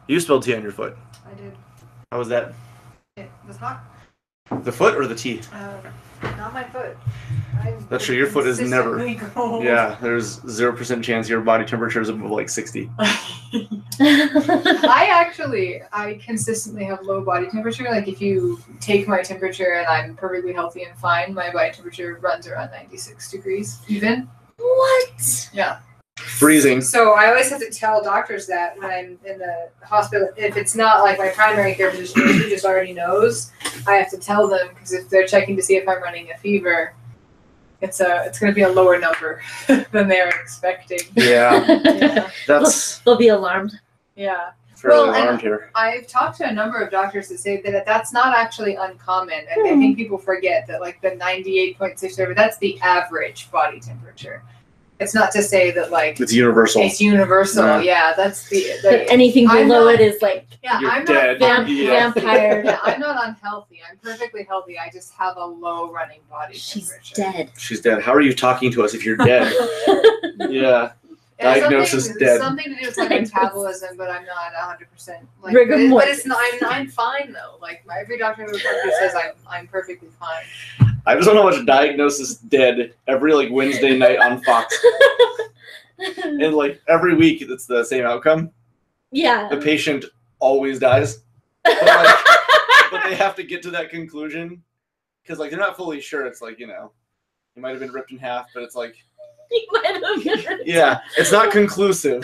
You spilled tea on your foot. I did. How was that? It was hot. The foot or the tea? Not my foot. That's true. Your foot is never. Cold. Yeah, there's 0% chance your body temperature is above like 60. I consistently have low body temperature. Like if you take my temperature and I'm perfectly healthy and fine, my body temperature runs around 96 degrees even. What? Yeah. Freezing. So I always have to tell doctors that when I'm in the hospital, if it's not like my primary care physician who just already knows, I have to tell them because if they're checking to see if I'm running a fever, it's going to be a lower number than they're expecting. Yeah. They'll be alarmed. Yeah. Fairly alarmed here. I've talked to a number of doctors that say that that's not actually uncommon, and I think people forget that like the 98.6 that's the average body temperature. It's not to say that like it's universal. It's universal. Yeah, that's the anything below it is like I'm dead. not vampire. Yeah, I'm not unhealthy. I'm perfectly healthy. I just have a low running body temperature. She's dead. She's dead. How are you talking to us if you're dead? Yeah. Diagnosis dead. Something to do with my metabolism, but I'm not 100%. Like, but it's not. I'm fine though. Like every doctor who says I'm perfectly fine. I just want to watch Diagnosis Dead every like Wednesday night on Fox, and like every week it's the same outcome. Yeah. The patient always dies, but they have to get to that conclusion because like they're not fully sure. It's like he might have been ripped in half, but it's like. You might have been. Yeah, it's not conclusive.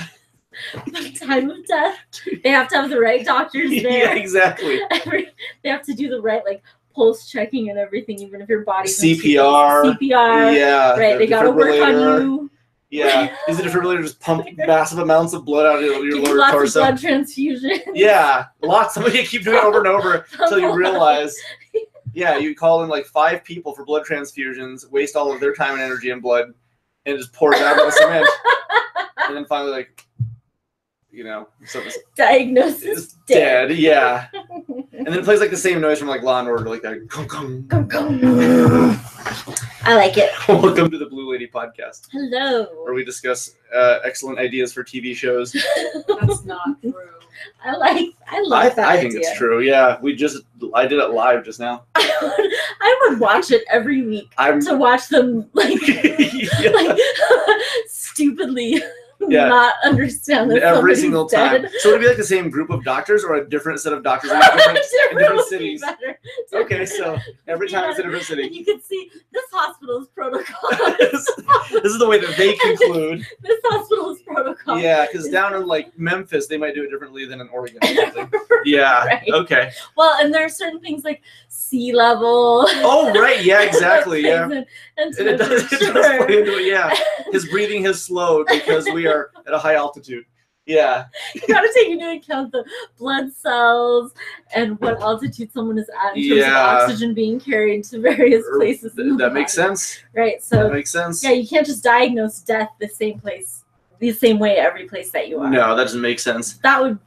The time of death, they have to have the right doctors there. Yeah, exactly. They have to do the right pulse checking and everything, even if your body CPR. Yeah. Right. They gotta work on you. Yeah. Is the defibrillator just pump massive amounts of blood out of your lower lots torso? Of blood transfusion. Yeah, lots. Somebody keep doing it over and over until you realize. Yeah, you call in like 5 people for blood transfusions, waste all of their time and energy and blood. And just pour it out on the cement. And then finally, Diagnosis dead. Yeah. And then it plays like the same noise from like Law and Order, like that. I like it. Welcome to the Blue Lady Podcast. Hello. Where we discuss excellent ideas for TV shows. That's not true. I love that I think idea. it's true. Yeah, I did it live just now. I would watch it every week to watch them stupidly not understand that every single time. Dead. So it'd be like the same group of doctors or a different set of doctors in different cities. Okay, so every time it's a different city. And you can see this hospital's protocol. This is the way that they conclude. This hospital's protocol. Yeah, because down in like Memphis, they might do it differently than in Oregon or something. Yeah. Right. Okay. Well, and there are certain things like sea level. Oh, right. Yeah, exactly. Yeah. And it does play into it. Yeah. His breathing has slowed because we are at a high altitude. Yeah. You gotta take into account the blood cells and what altitude someone is at in terms of oxygen being carried to various places. That makes sense. Right. So that makes sense. Yeah, you can't just diagnose death the same way every place that you are. No, that doesn't make sense. They would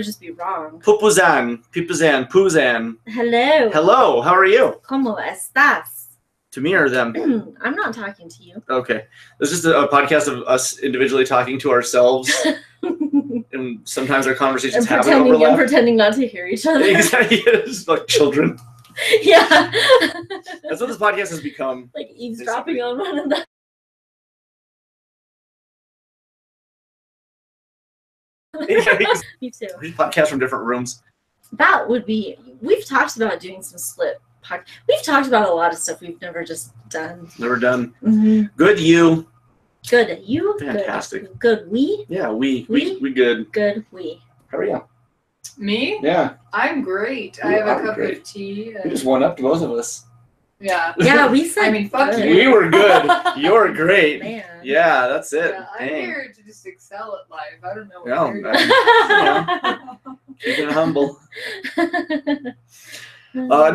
just be wrong. Pupuzan, Puzan. Hello. Hello, how are you? ¿Cómo estás? To me or them? I'm not talking to you. Okay. This is just a podcast of us individually talking to ourselves. And sometimes our conversations have an overlap. And pretending not to hear each other. Exactly. It's like children. Yeah. That's what this podcast has become. Like eavesdropping on one another. Me too. We podcast from different rooms. That would be. We've talked about doing some split podcast. We've talked about a lot of stuff we've never just done. Never done. Mm-hmm. Good you. Good you. Fantastic. Good we. Yeah, we good. Good we. How are you? Me? Yeah. I'm great. I have a cup of tea. You just won up to both of us. Yeah. Yeah, we said. I mean, fuck you. We were good. You're great. Man. Yeah, that's it. Yeah, I'm here to just excel at life. I don't know what keeping it humble. For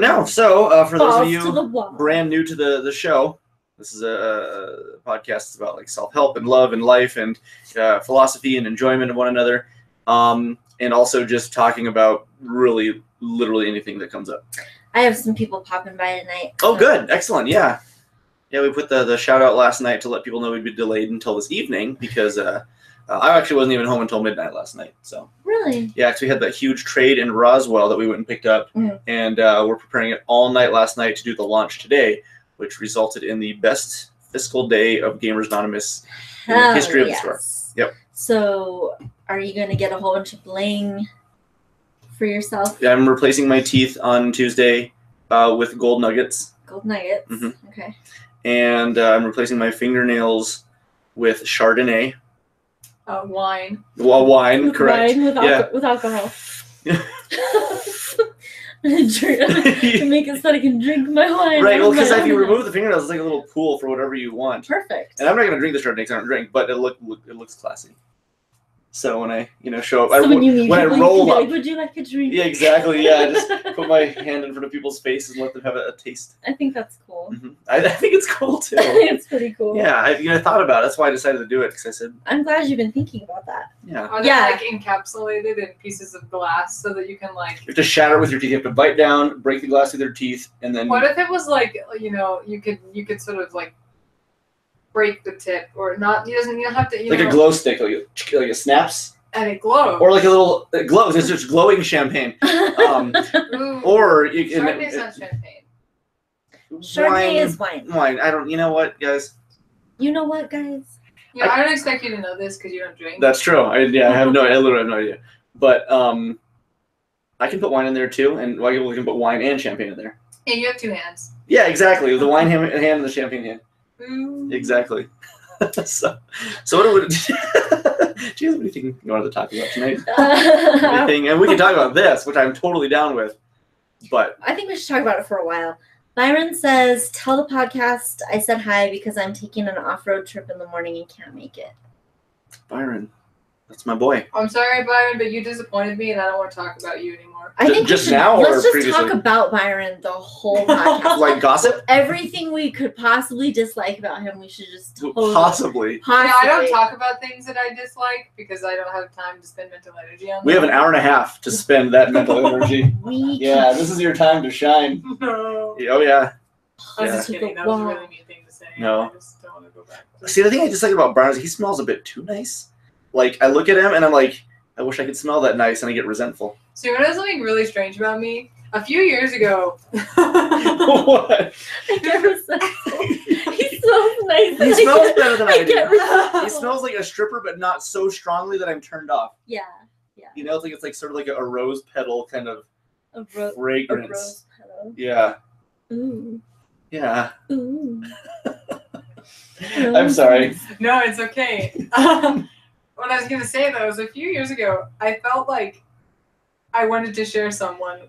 those of you brand new to the show, this is a podcast that's about like self-help and love and life and philosophy and enjoyment of one another, and also just talking about really literally anything that comes up. I have some people popping by tonight. Oh, good. Excellent. Yeah. Yeah, we put the shout out last night to let people know we'd be delayed until this evening because I actually wasn't even home until midnight last night. So Really? Yeah, because we had that huge trade in Roswell that we went and picked up, and we're preparing it all night last night to do the launch today, which resulted in the best fiscal day of Gamers Anonymous in the history of the store. Yep. So, are you going to get a whole bunch of bling for yourself? Yeah, I'm replacing my teeth on Tuesday with gold nuggets. Gold nuggets. Okay. And I'm replacing my fingernails with Chardonnay. Wine. Well, wine, correct. Wine with alcohol. To make it so I can drink my wine. Right, well, because if you remove the fingernails, it's like a little pool for whatever you want. Perfect. And I'm not going to drink the Chardonnay because I don't drink, but it looks classy. So when I show up, so when I roll up, would you like a drink? Yeah, exactly. Yeah, just put my hand in front of people's faces and let them have a taste. I think that's cool. I think it's cool too. I think it's pretty cool. Yeah, I thought about it. That's why I decided to do it because I said. I'm glad you've been thinking about that. Yeah. Are they like encapsulated in pieces of glass so that you can like? You have to shatter it with your teeth. You have to bite down, break the glass with your teeth, and then. What if it was like you could sort of like break the tip or not? You don't have to. A glow stick, like it snaps. And it glows. Or like it glows. It's just glowing champagne. Or you can. Chardonnay's not champagne. Chardonnay is wine. Wine. You know what, guys? You know what, guys? Yeah, I don't expect you to know this because you don't drink. That's true. I literally have no idea. But I can put wine in there too, and we can put wine and champagne in there. Yeah, you have two hands. Yeah, exactly. The wine hand and the champagne hand. Exactly. so what do we... Do you have anything you wanted to talk about tonight? Anything? And we can talk about this, which I'm totally down with. But I think we should talk about it for a while. Byron says, tell the podcast I said hi because I'm taking an off-road trip in the morning and can't make it. Byron, that's my boy. I'm sorry, Byron, but you disappointed me and I don't want to talk about you anymore. I think just now or let's previously? just talk about Byron the whole podcast. Like gossip? Everything we could possibly dislike about him, we should just totally... Possibly. Yeah, I don't talk about things that I dislike because I don't have time to spend mental energy on them. We have an hour and a half to spend that mental energy. This is your time to shine. No. Oh, yeah. I was just kidding. That was a really mean thing to say. No. I just don't want to go back. See, the thing I dislike about Byron is he smells a bit too nice. Like, I look at him and I'm like, I wish I could smell that nice, and I get resentful. So you know something really strange about me? A few years ago. What? I get resentful. He smells nice. He smells better than I do. He smells like a stripper, but not so strongly that I'm turned off. Yeah. You know, it's like sort of like a rose petal kind of fragrance. A rose petal. Yeah. Ooh. Yeah. Ooh. I'm sorry. No, it's okay. What I was going to say, though, is a few years ago, I felt like I wanted to share something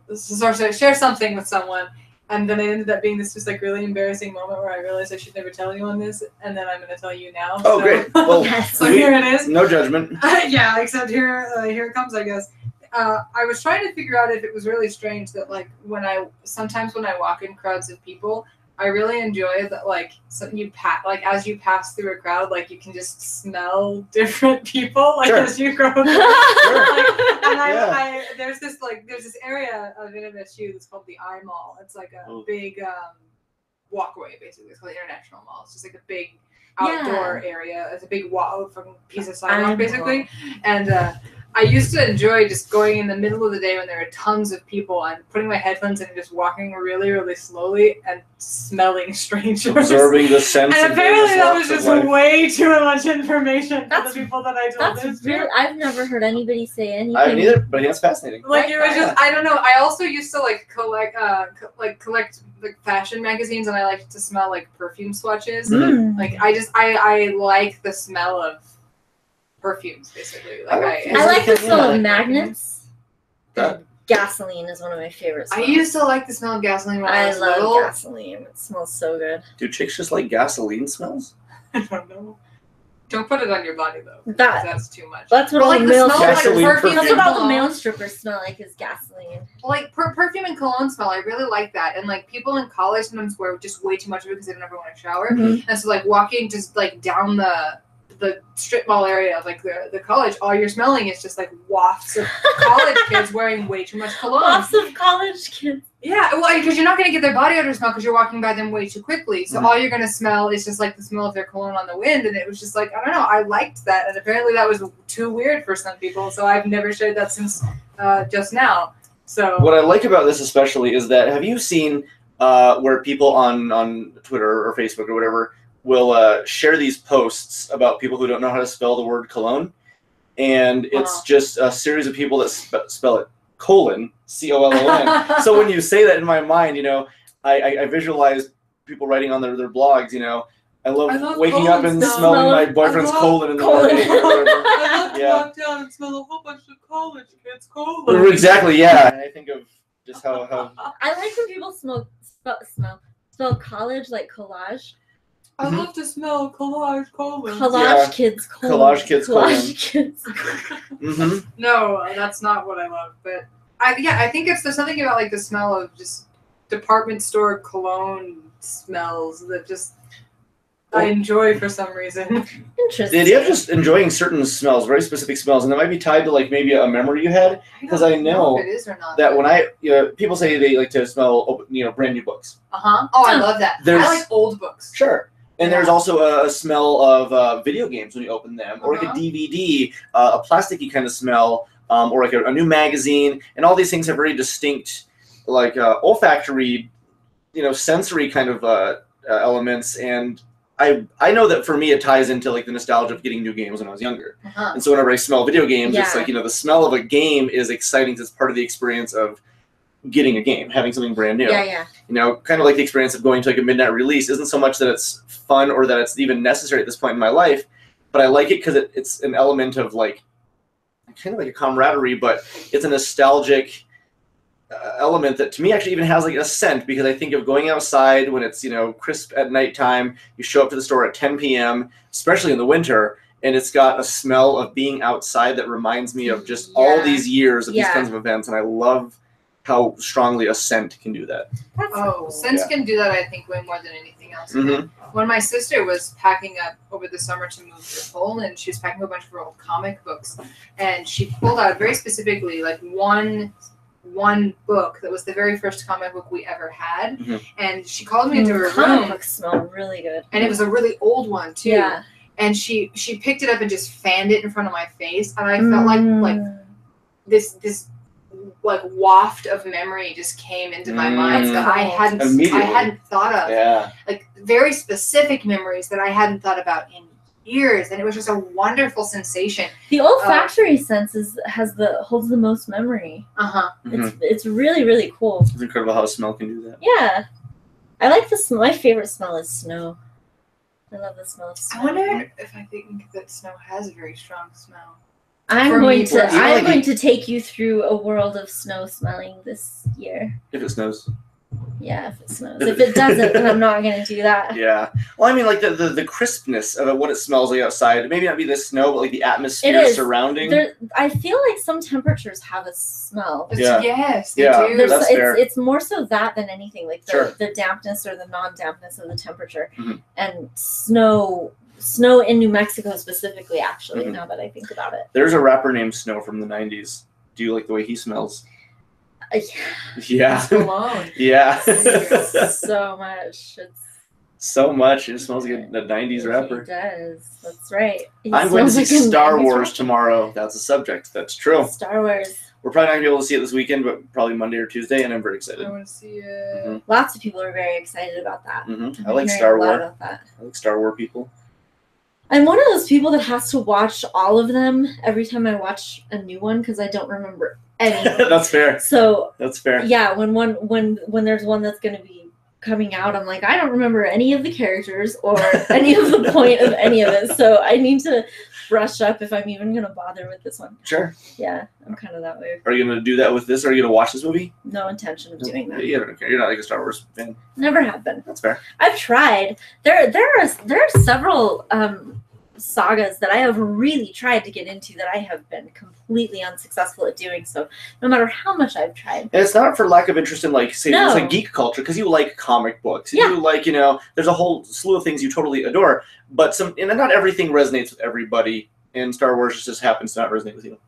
with someone, and then it ended up being this just like really embarrassing moment where I realized I should never tell anyone this, and then I'm going to tell you now. Oh, great. Well, so here it is. No judgment. Yeah, except here it comes, I guess. I was trying to figure out if it was really strange that like sometimes when I walk in crowds of people, I really enjoy that, like, as you pass through a crowd, like, you can just smell different people, like, as you go through. There's this area of MSU that's called the I Mall. It's like a big walkway, basically. It's called the International Mall. It's just like a big outdoor area. It's a big piece of sidewalk, basically. And I used to enjoy just going in the middle of the day when there were tons of people and putting my headphones in and just walking really, really slowly and smelling strangers. Absorbing the sense. And apparently that was just way too much information for the people that I told this to. I've never heard anybody say anything. I haven't either, but that's fascinating. Like, it was just, I don't know. I also used to like collect like fashion magazines, and I liked to smell like perfume swatches. Like, I like the smell of perfumes, basically. Like I like the smell of magnets. Gasoline is one of my favorite smells. I used to like the smell of gasoline when I was little. I love gasoline. It smells so good. Do chicks just like gasoline smells? I don't know. Don't put it on your body though. That's too much. That's what all the male strippers strippers smell like is gasoline. Like perfume and cologne smell. I really like that. And like people in college sometimes wear just way too much of it because they don't ever want to shower. And so like walking just like down the strip mall area of like the college, all you're smelling is just like wafts of college kids wearing way too much cologne. Wafts of college kids. Yeah, well, because you're not going to get their body odor smell because you're walking by them way too quickly. So all you're going to smell is just like the smell of their cologne on the wind. And it was just like, I don't know, I liked that. And apparently that was too weird for some people. So I've never shared that since just now. So what I like about this especially is that, have you seen where people on Twitter or Facebook or whatever will share these posts about people who don't know how to spell the word cologne? And it's just a series of people that spell it colon, C-O-L-O-N. So when you say that, in my mind, I visualize people writing on their blogs, I love waking up and smelling my boyfriend's colon in the morning. I love to walk down and smell a whole bunch of college kids' colon. Exactly, yeah. And I think of just how I like when people spell college like collage. I love to smell collage colon. Collage kids colon. Collage kids colon. Collage kids. No, that's not what I love. But I think there's something about like the smell of just department store cologne smells that just I enjoy for some reason. Interesting. The idea of just enjoying certain smells, very specific smells, and that might be tied to like maybe a memory you had. Because I know if it is or not, that when people say they like to smell brand new books. Oh, I love that. I like old books. Sure. And there's also a smell of video games when you open them, or like a DVD, a plasticky kind of smell, or like a new magazine, and all these things have very distinct, like olfactory, sensory kind of elements. And I know that for me it ties into like the nostalgia of getting new games when I was younger. And so whenever I smell video games, it's like the smell of a game is exciting because it's part of the experience of getting a game, having something brand new. Kind of like the experience of going to like a midnight release isn't so much that it's fun or that it's even necessary at this point in my life, but I like it because it's an element of like kind of like a camaraderie, but it's a nostalgic element that to me actually even has like a scent, because I think of going outside when it's crisp at nighttime. You show up to the store at 10 p.m., especially in the winter, and it's got a smell of being outside that reminds me of just all these years of these kinds of events, and I love how strongly a scent can do that. Scents can do that, I think, way more than anything else. When my sister was packing up over the summer to move to Poland, she was packing a bunch of her old comic books, and she pulled out very specifically like one book that was the very first comic book we ever had, and she called me into her room. Comic books smell really good, and it was a really old one too. And she picked it up and just fanned it in front of my face, and I felt like this like waft of memory just came into my mind that I hadn't thought of. Like very specific memories that I hadn't thought about in years, and it was just a wonderful sensation. The olfactory sense holds the most memory. It's really, really cool. It's incredible how a smell can do that. Yeah, I like the smell. My favorite smell is snow. I love the smell of snow. I wonder if I think that snow has a very strong smell. I'm going to take you through a world of snow smelling this year. If it snows. Yeah, if it snows. If it doesn't, then I'm not going to do that. Yeah. Well, I mean, like the crispness of what it smells like outside. It maybe not be the snow, but like the atmosphere surrounding. I feel like some temperatures have a smell. Yes, they do. That's fair. It's more so that than anything, like the dampness or the non-dampness of the temperature. And snow in New Mexico specifically, actually, now that I think about it. There's a rapper named Snow from the 90s. Do you like the way he smells? Yeah. Yeah. So much. So much. It smells like a 90s rapper. It does. That's right. I'm going to see Star Wars tomorrow. That's a subject. That's true. Star Wars. We're probably not going to be able to see it this weekend, but probably Monday or Tuesday, and I'm very excited. I want to see it. Lots of people are very excited about that. I like Star Wars. I like Star Wars people. I'm one of those people that has to watch all of them every time I watch a new one because I don't remember anything. That's fair. So that's fair. Yeah, when there's one that's going to be coming out, I'm like, I don't remember any of the characters or any of the point of any of it. So I need to brush up if I'm even going to bother with this one. Sure. Yeah, I'm kind of that way. Are you going to do that with this? Are you going to watch this movie? No intention of doing that. You don't care. You're not like a Star Wars fan. Never have been. That's fair. I've tried. There are several sagas that I have really tried to get into that I have been completely unsuccessful at doing so, no matter how much I've tried. And it's not for lack of interest in like, say, it's like geek culture, because you like comic books. You like, there's a whole slew of things you totally adore, but not everything resonates with everybody, and Star Wars just happens to not resonate with you.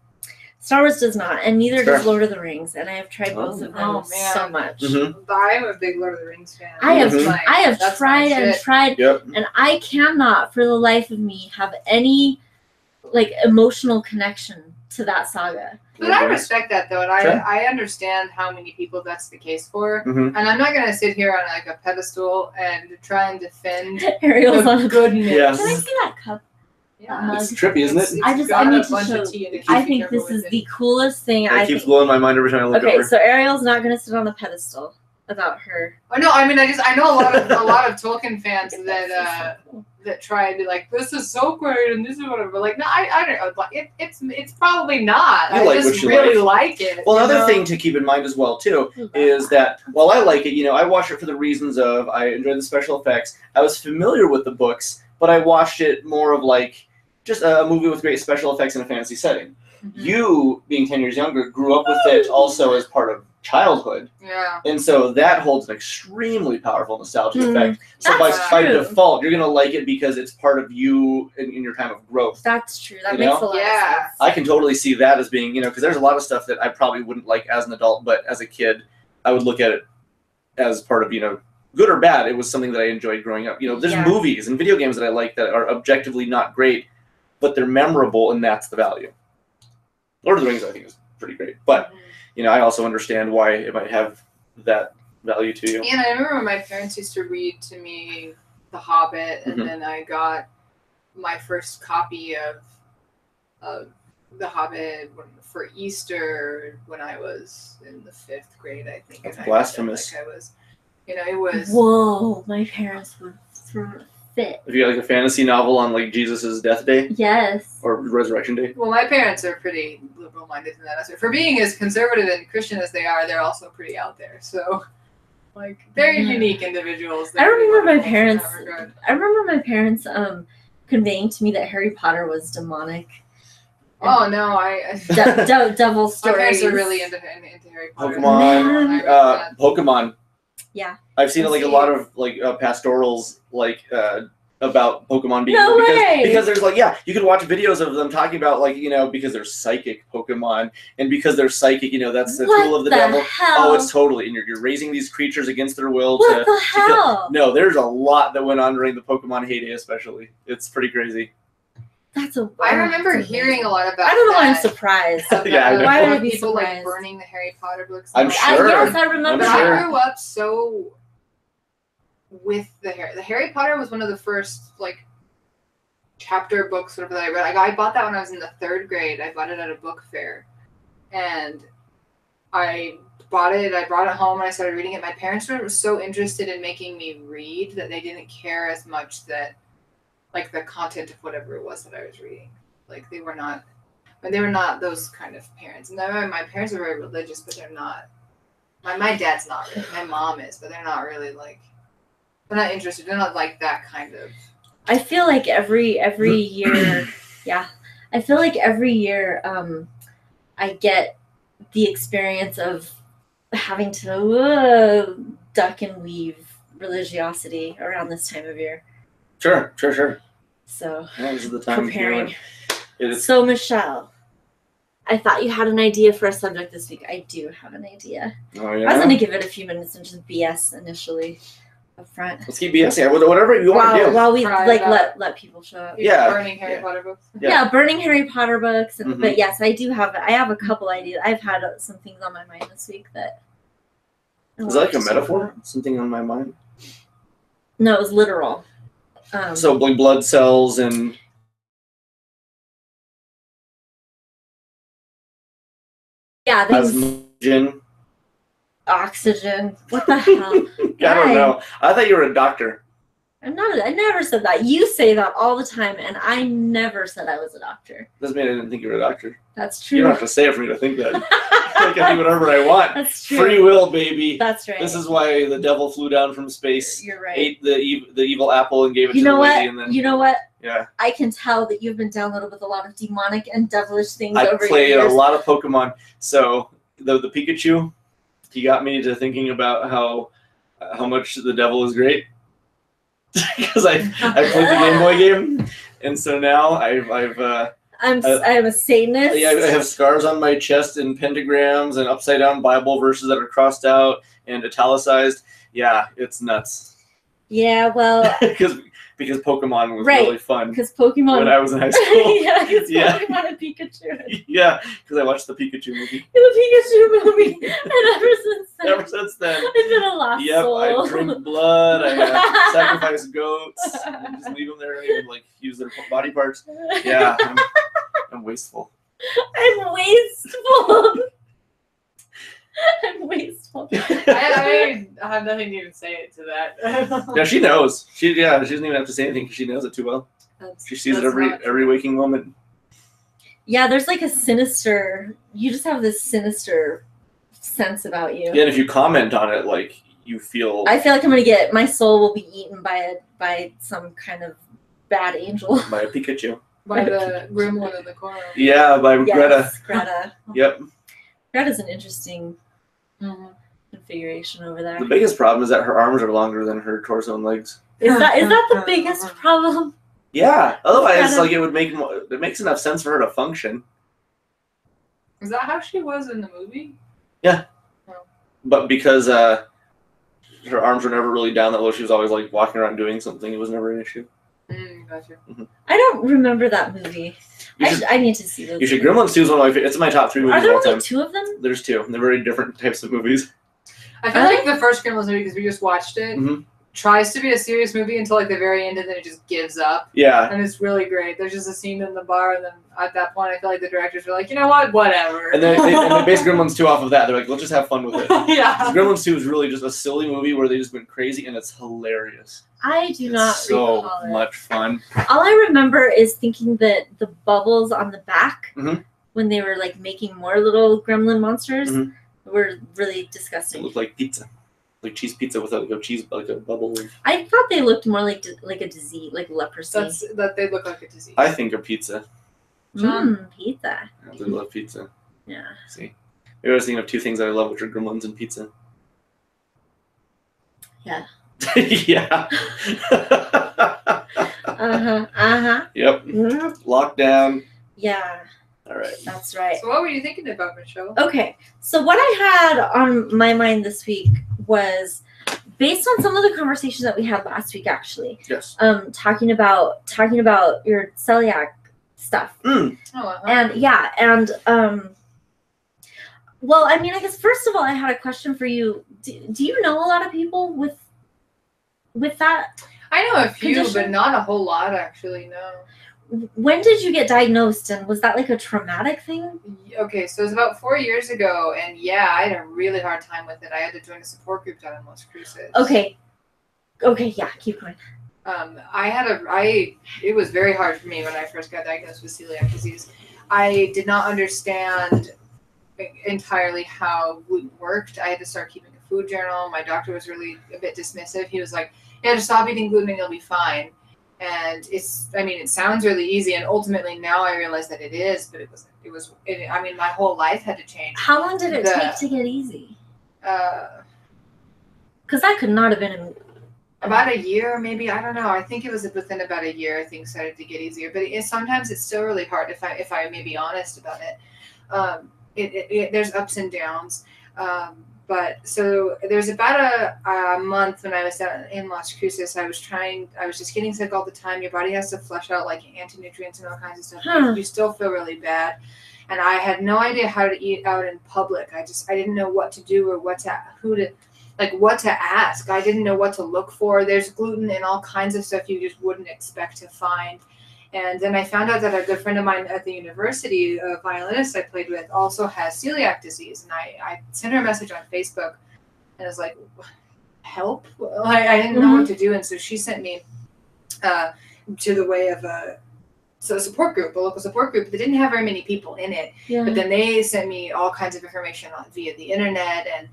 Star Wars does not, and neither Sure. does Lord of the Rings, and I have tried both of them so much. I'm a big Lord of the Rings fan. I have That's tried and tried, and I cannot, for the life of me, have any like emotional connection to that saga. But I respect that though, and I understand how many people that's the case for. And I'm not gonna sit here on like a pedestal and try and defend Ariel's on a goodness. Yes. Can I see that cup? Yeah, it's trippy, isn't it? I need to show. I think this is the coolest thing. It keeps blowing my mind every time I look over. Okay, so Ariel's not gonna sit on a pedestal about her. Oh no, I mean I know a lot of Tolkien fans that try and be like, this is so great and this is whatever. But like, no, I don't know. It's probably not. I just really like it. Well, another thing to keep in mind as well too is that while I like it, I watched it for the reasons of I enjoy the special effects. I was familiar with the books, but I watched it more of like just a movie with great special effects in a fantasy setting. You, being 10 years younger, grew up with it also as part of childhood. Yeah. And so that holds an extremely powerful nostalgic effect. So by default, you're going to like it because it's part of you in your time of growth. That's true. That makes a lot of sense. I can totally see that as being, because there's a lot of stuff that I probably wouldn't like as an adult, but as a kid, I would look at it as part of, good or bad. It was something that I enjoyed growing up. There's movies and video games that I like that are objectively not great, but they're memorable, and that's the value. Lord of the Rings, I think, is pretty great. But, I also understand why it might have that value to you. And I remember when my parents used to read to me The Hobbit, and then I got my first copy of The Hobbit for Easter when I was in the 5th grade, I think. That's blasphemous. Like I was, it was... Whoa, my parents would throw a fit. If you got like a fantasy novel on like Jesus' death day? Yes. Or resurrection day? Well, my parents are pretty liberal-minded in that aspect. For being as conservative and Christian as they are, they're also pretty out there. So, like, very unique individuals. I remember my parents conveying to me that Harry Potter was demonic. Oh no, devil stories. My parents are really into Harry Potter. Pokemon. Yeah. I've seen like a lot of like pastorals like about Pokemon being because there's like you can watch videos of them talking about like because they're psychic Pokemon, and because they're psychic that's the tool of the devil. Hell? Oh, it's totally, and you're raising these creatures against their will what the hell? kill. No, there's a lot that went on during the Pokemon heyday, especially. It's pretty crazy. I remember hearing a lot about. I don't know why I'm surprised. Yeah, I know. Why would I be people surprised? Like burning the Harry Potter books. I'm sure. Yes, I remember. But I grew up so with the Harry Potter was one of the first like chapter books that I read. Like I bought that when I was in the 3rd grade. I bought it at a book fair, and I bought it. I brought it home and I started reading it. My parents were so interested in making me read that they didn't care as much that. Like the content of whatever it was that I was reading, like they were not those kind of parents. And my parents are very religious, but they're not. My dad's not really. My mom is, but they're not really like. They're not interested. They're not like that kind of. I feel like every year, I feel like every year, I get the experience of having to duck and weave religiosity around this time of year. Sure. So, this is the time preparing. So, Michelle, I thought you had an idea for a subject this week. I do have an idea. Oh, yeah? I was going to give it a few minutes and just BS initially up front. Let's keep BSing. Whatever you want to do. While we let people show up. Yeah. Burning Harry Potter books. Yeah, burning Harry Potter books. And, But yes, I have a couple ideas. I've had some things on my mind this week that. Is that like a metaphor? Something on my mind? No, it was literal. So like blood cells and oxygen. What the hell? I don't know. I thought you were a doctor. I'm not. I never said that. You say that all the time, and I never said I was a doctor. Doesn't mean I didn't think you were a doctor. That's true. You don't have to say it for me to think that. I can do whatever I want. That's true. Free will, baby. That's right. This is why the devil flew down from space. You're right. Ate the evil apple and gave it to the lady. And then, you know what? Yeah. I can tell that you've been downloaded with a lot of demonic and devilish things I over play years. a lot of Pokemon. So the Pikachu, he got me to thinking about how much the devil is great. Because I played the Game Boy game, and so now I've I'm a Satanist. Yeah, I have scars on my chest and pentagrams and upside down Bible verses that are crossed out and italicized. Yeah, it's nuts. Yeah, well, because Pokemon was really fun. Because Pokemon when I was in high school. yeah, because Pokemon and Pikachu. Yeah, because I watched the Pikachu movie. The Pikachu movie, and ever since then, I've been a lost soul. I drink blood. I sacrifice goats. And just leave them there and even use their body parts. Yeah, I'm wasteful. I'm wasteful. I'm wasteful. I have nothing to even say to that. Yeah, she knows. She doesn't even have to say anything because she knows it too well. She sees it every waking moment. Yeah, there's a sinister. You just have this sinister sense about you. Yeah, and if you comment on it, you feel. I feel like my soul will be eaten by some kind of bad angel. By a Pikachu. By the gremlin in the corner. Yeah, by Greta. Greta. Yep. Greta's an interesting configuration over there. The biggest problem is that her arms are longer than her torso and legs. Is that the biggest problem? Yeah. Otherwise, it makes enough sense for her to function. Is that how she was in the movie? Yeah. Oh. But because her arms were never really down that low, she was always walking around doing something. It was never an issue. Gotcha. Mm-hmm. I don't remember that movie. I need to see those. You should. Gremlins 2 is one of my favorites. It's in my top 3 movies of all time. Are there only 2 of them? There's 2. They're very different types of movies. I feel like the first Gremlins movie, because we just watched it, tries to be a serious movie until the very end, and then it just gives up. Yeah. And it's really great. There's just a scene in the bar, and then at that point, I feel like the directors were like, you know what, whatever. And then they base Gremlins 2 off of that. They're like, let's just have fun with it. Yeah. Gremlins 2 is really just a silly movie where they just went crazy, and it's hilarious. I do not recall it. So much fun. All I remember is thinking that the bubbles on the back, when they were making more little gremlin monsters, were really disgusting. It looked like pizza. Like cheese pizza with a bubble. I thought they looked more like a disease, like leprosy. That they look like a disease. I think of pizza. Pizza. I really love pizza. Yeah. See, maybe I was thinking of 2 things I love, which are gremlins and pizza. Yeah. Yeah. Yep. Lockdown. Yeah. All right. That's right. So what were you thinking about, Michelle? Okay. So what I had on my mind this week was based on some of the conversations that we had last week, actually. Yes. Talking about your celiac stuff. Well, I mean, I guess first of all, I had a question for you. Do you know a lot of people with that? I know a few, condition? But not a whole lot, actually. No. When did you get diagnosed, and was that a traumatic thing? Okay, so it was about 4 years ago, and I had a really hard time with it. I had to join a support group down in Las Cruces. Okay, yeah, keep going. It was very hard for me when I first got diagnosed with celiac disease. I did not understand entirely how gluten worked. I had to start keeping a food journal. My doctor was really a bit dismissive. He was like, yeah, just stop eating gluten and you'll be fine. And it sounds really easy, and ultimately now I realize that it is, but it was my whole life had to change. How long did it take to get easy? Because that could not have been about a year, maybe. I don't know. I think it was within about a year things started to get easier, but sometimes it's still really hard if I may be honest about it. There's ups and downs. But so there's about a month when I was down in Las Cruces, I was just getting sick all the time. Your body has to flush out anti-nutrients and all kinds of stuff. You still feel really bad. And I had no idea how to eat out in public. I didn't know what to do or what to ask. I didn't know what to look for. There's gluten and all kinds of stuff you just wouldn't expect to find. And then I found out that a good friend of mine at the university, a violinist I played with, also has celiac disease. And I sent her a message on Facebook, and I was like, help? I didn't know what to do. And so she sent me to the way of a support group, a local support group that didn't have very many people in it. Yeah. But then they sent me all kinds of information via the internet. And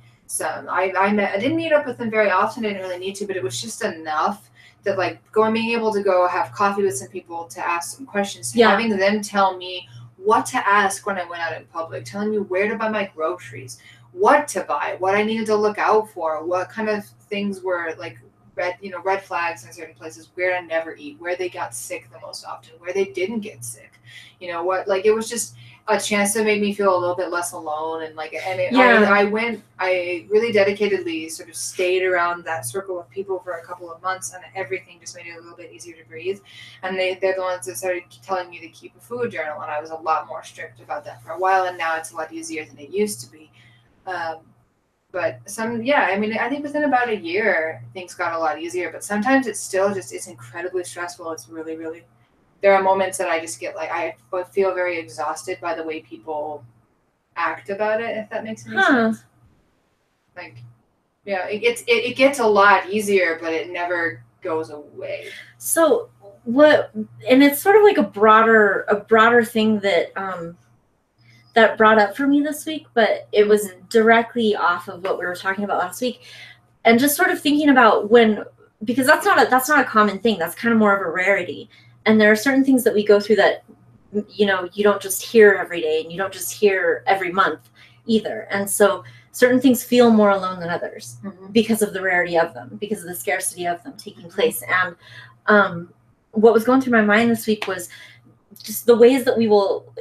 I didn't meet up with them very often. I didn't really need to, but it was just enough that being able to go have coffee with some people to ask some questions, having them tell me what to ask when I went out in public, telling me where to buy my groceries, what to buy, what I needed to look out for, what kind of things were red flags in certain places, where to never eat, where they got sick the most often, where they didn't get sick. You know what? Like, it was just a chance to make me feel a little bit less alone. And I really dedicatedly sort of stayed around that circle of people for a couple of months, and everything just made it a little bit easier to breathe. And they're the ones that started telling me to keep a food journal, and I was a lot more strict about that for a while, and now it's a lot easier than it used to be. But I think within about a year, things got a lot easier, but sometimes it's still it's incredibly stressful. It's really, really, there are moments that I just get like, I feel very exhausted by the way people act about it, if that makes any sense. Like, yeah, it gets a lot easier, but it never goes away. So and it's sort of like a broader thing that, that brought up for me this week, but it was directly off of what we were talking about last week, and just sort of thinking about because that's not a common thing. That's kind of more of a rarity. And there are certain things that we go through that, you don't just hear every day, and you don't just hear every month either. And so certain things feel more alone than others because of the rarity of them, because of the scarcity of them taking place. And what was going through my mind this week was just the ways that we will,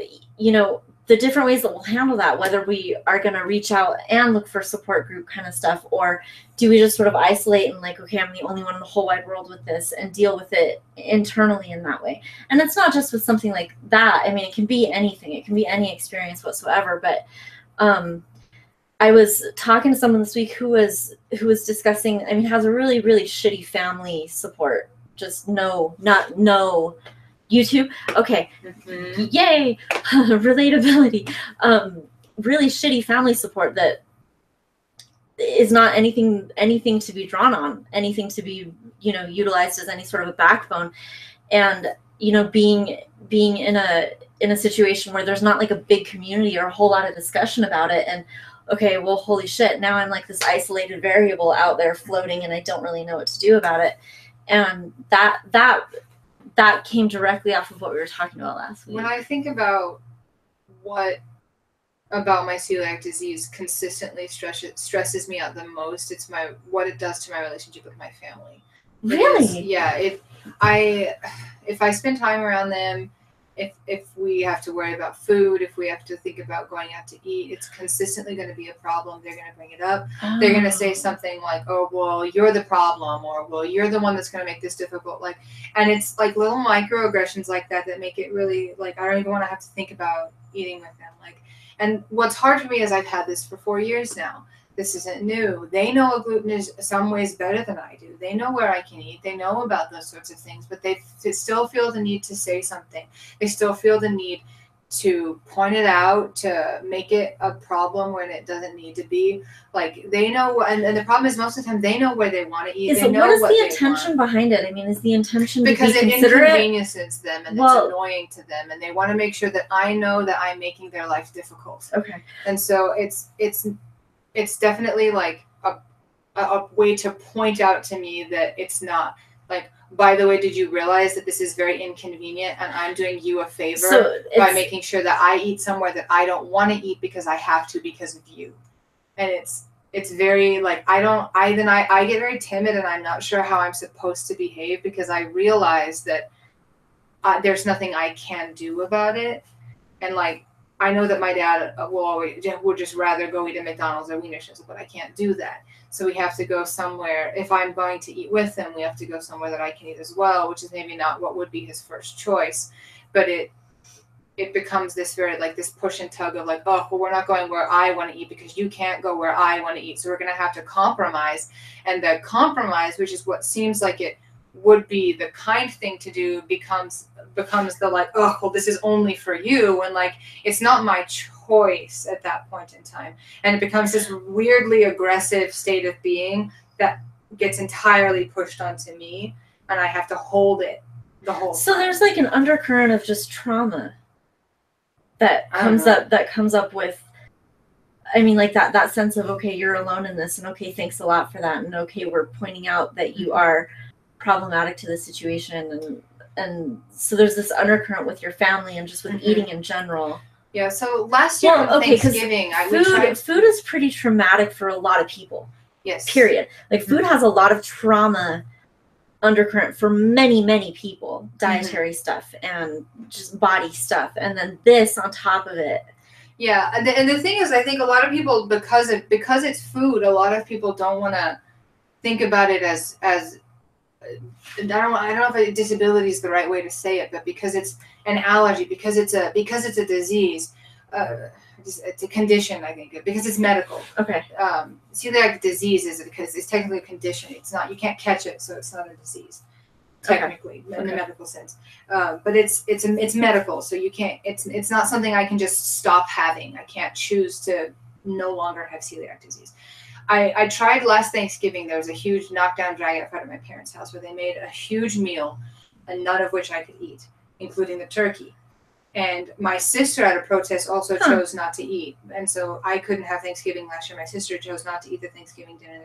the different ways that we'll handle that, whether we are going to reach out and look for support group kind of stuff, or do we just sort of isolate and like, okay, I'm the only one in the whole wide world with this, and deal with it internally in that way. And it's not just with something like that. I mean, it can be anything. It can be any experience whatsoever. But I was talking to someone this week who was discussing, has a really, really shitty family support. Just no YouTube. Okay. Yay. Relatability. Really shitty family support that is not anything to be drawn on, anything to be, utilized as any sort of a backbone. And, being in a situation where there's not like a big community or a whole lot of discussion about it. And okay, well, holy shit, now I'm like this isolated variable out there floating, and I don't really know what to do about it. And that came directly off of what we were talking about last week. When I think about what about my celiac disease consistently stresses me out the most, it's what it does to my relationship with my family. Really? Yeah. If I spend time around them, if we have to worry about food, if we have to think about going out to eat, it's consistently going to be a problem. They're going to bring it up. Oh. They're going to say something like, oh, well, you're the problem, or, well, you're the one that's going to make this difficult. Like, and it's like little microaggressions like that make it really, like, I don't even want to have to think about eating with them. Like, and what's hard for me is I've had this for 4 years now. This isn't new. They know gluten is some ways better than I do. They know where I can eat. They know about those sorts of things, but they still feel the need to say something. They still feel the need to point it out, to make it a problem when it doesn't need to be. Like, they know, and the problem is most of the time they know where they want to eat. They know what is the intention behind it? I mean, is the intention because to be it inconveniences them, and it's annoying to them, and they want to make sure that I know that I'm making their life difficult. Okay. And so it's definitely like a way to point out to me that it's not like, by the way, did you realize that this is very inconvenient, and I'm doing you a favor by making sure that I eat somewhere that I don't want to eat because I have to because of you. And it's very like, I get very timid, and I'm not sure how I'm supposed to behave because I realize that there's nothing I can do about it. And like, I know that my dad will just rather go eat at McDonald's or Wiener Schnitzel, but I can't do that. So we have to go somewhere. If I'm going to eat with him, we have to go somewhere that I can eat as well, which is maybe not what would be his first choice. But it becomes this very like this push and tug of like, oh, well, we're not going where I want to eat because you can't go where I want to eat. So we're going to have to compromise. And the compromise, which is what seems like it would be the kind thing to do, becomes the like, oh, well, this is only for you, and like, it's not my choice at that point in time. And it becomes this weirdly aggressive state of being that gets entirely pushed onto me, and I have to hold it the whole time. So there's like an undercurrent of just trauma that comes up with, I mean, like that sense of, okay, you're alone in this, and okay, thanks a lot for that, and okay, we're pointing out that you are problematic to the situation, and so there's this undercurrent with your family and just with eating in general. Yeah. So last year on Thanksgiving, food is pretty traumatic for a lot of people. Yes. Period. Like food has a lot of trauma undercurrent for many people, dietary stuff and just body stuff, and then this on top of it. Yeah, and the thing is, I think a lot of people, because it's food, a lot of people don't want to think about it as I don't know if a disability is the right way to say it, but because it's an allergy, because it's a disease, it's a condition. I think because it's medical. Okay. Celiac disease is because it's technically a condition. It's not, you can't catch it, so it's not a disease. Technically, in the medical sense, but it's medical, so you can't. It's not something I can just stop having. I can't choose to no longer have celiac disease. I tried last Thanksgiving. There was a huge knockdown drag out front of my parents' house where they made a huge meal, and none of which I could eat, including the turkey. And my sister at a protest also chose not to eat, and so I couldn't have Thanksgiving last year. My sister chose not to eat the Thanksgiving dinner.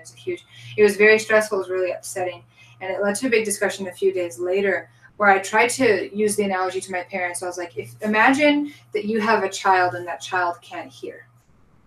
It was very stressful. It was really upsetting. And it led to a big discussion a few days later where I tried to use the analogy to my parents. I was like, imagine that you have a child and that child can't hear.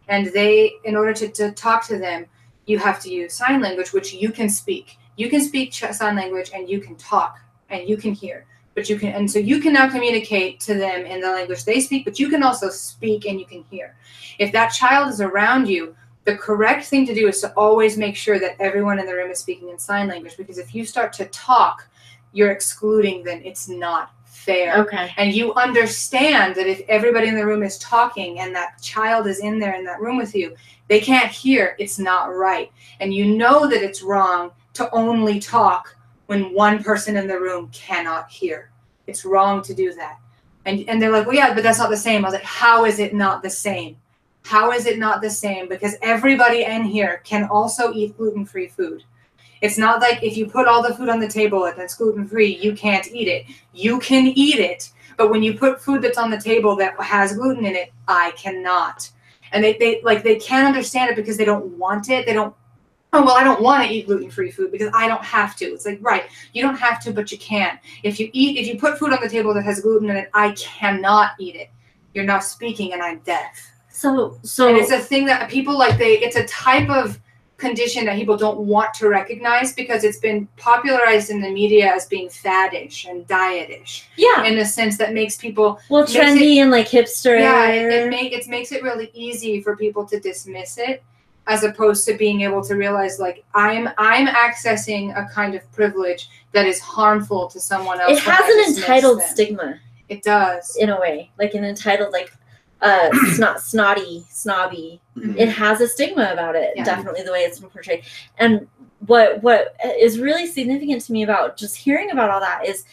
And in order to talk to them, you have to use sign language, which you can speak. You can speak sign language and you can talk and you can hear. And so you can now communicate to them in the language they speak, but you can also speak and you can hear. If that child is around you, the correct thing to do is to always make sure that everyone in the room is speaking in sign language, because if you start to talk, you're excluding them. It's not fair. Okay. And you understand that if everybody in the room is talking and that child is in there in that room with you, they can't hear. It's not right. And you know that it's wrong to only talk when one person in the room cannot hear. It's wrong to do that. And they're like, well, yeah, but that's not the same. I was like, how is it not the same? How is it not the same? Because everybody in here can also eat gluten-free food. It's not like if you put all the food on the table and it's gluten-free, you can't eat it. You can eat it, but when you put food that's on the table that has gluten in it, I cannot. And they can't understand it because they don't want it. They don't, oh, well, I don't want to eat gluten-free food because I don't have to. It's like, right, you don't have to, but you can. If you put food on the table that has gluten in it, I cannot eat it. You're not speaking and I'm deaf. So and it's a thing that people it's a type of condition that people don't want to recognize because it's been popularized in the media as being faddish and dietish. Yeah. In a sense that makes people trendy and like hipster. Yeah, it makes it really easy for people to dismiss it, as opposed to being able to realize like I'm accessing a kind of privilege that is harmful to someone else. It has an entitled stigma. It does. In a way. Like an entitled snotty, snobby. Mm-hmm. It has a stigma about it, definitely the way it's been portrayed. And what is really significant to me about just hearing about all that is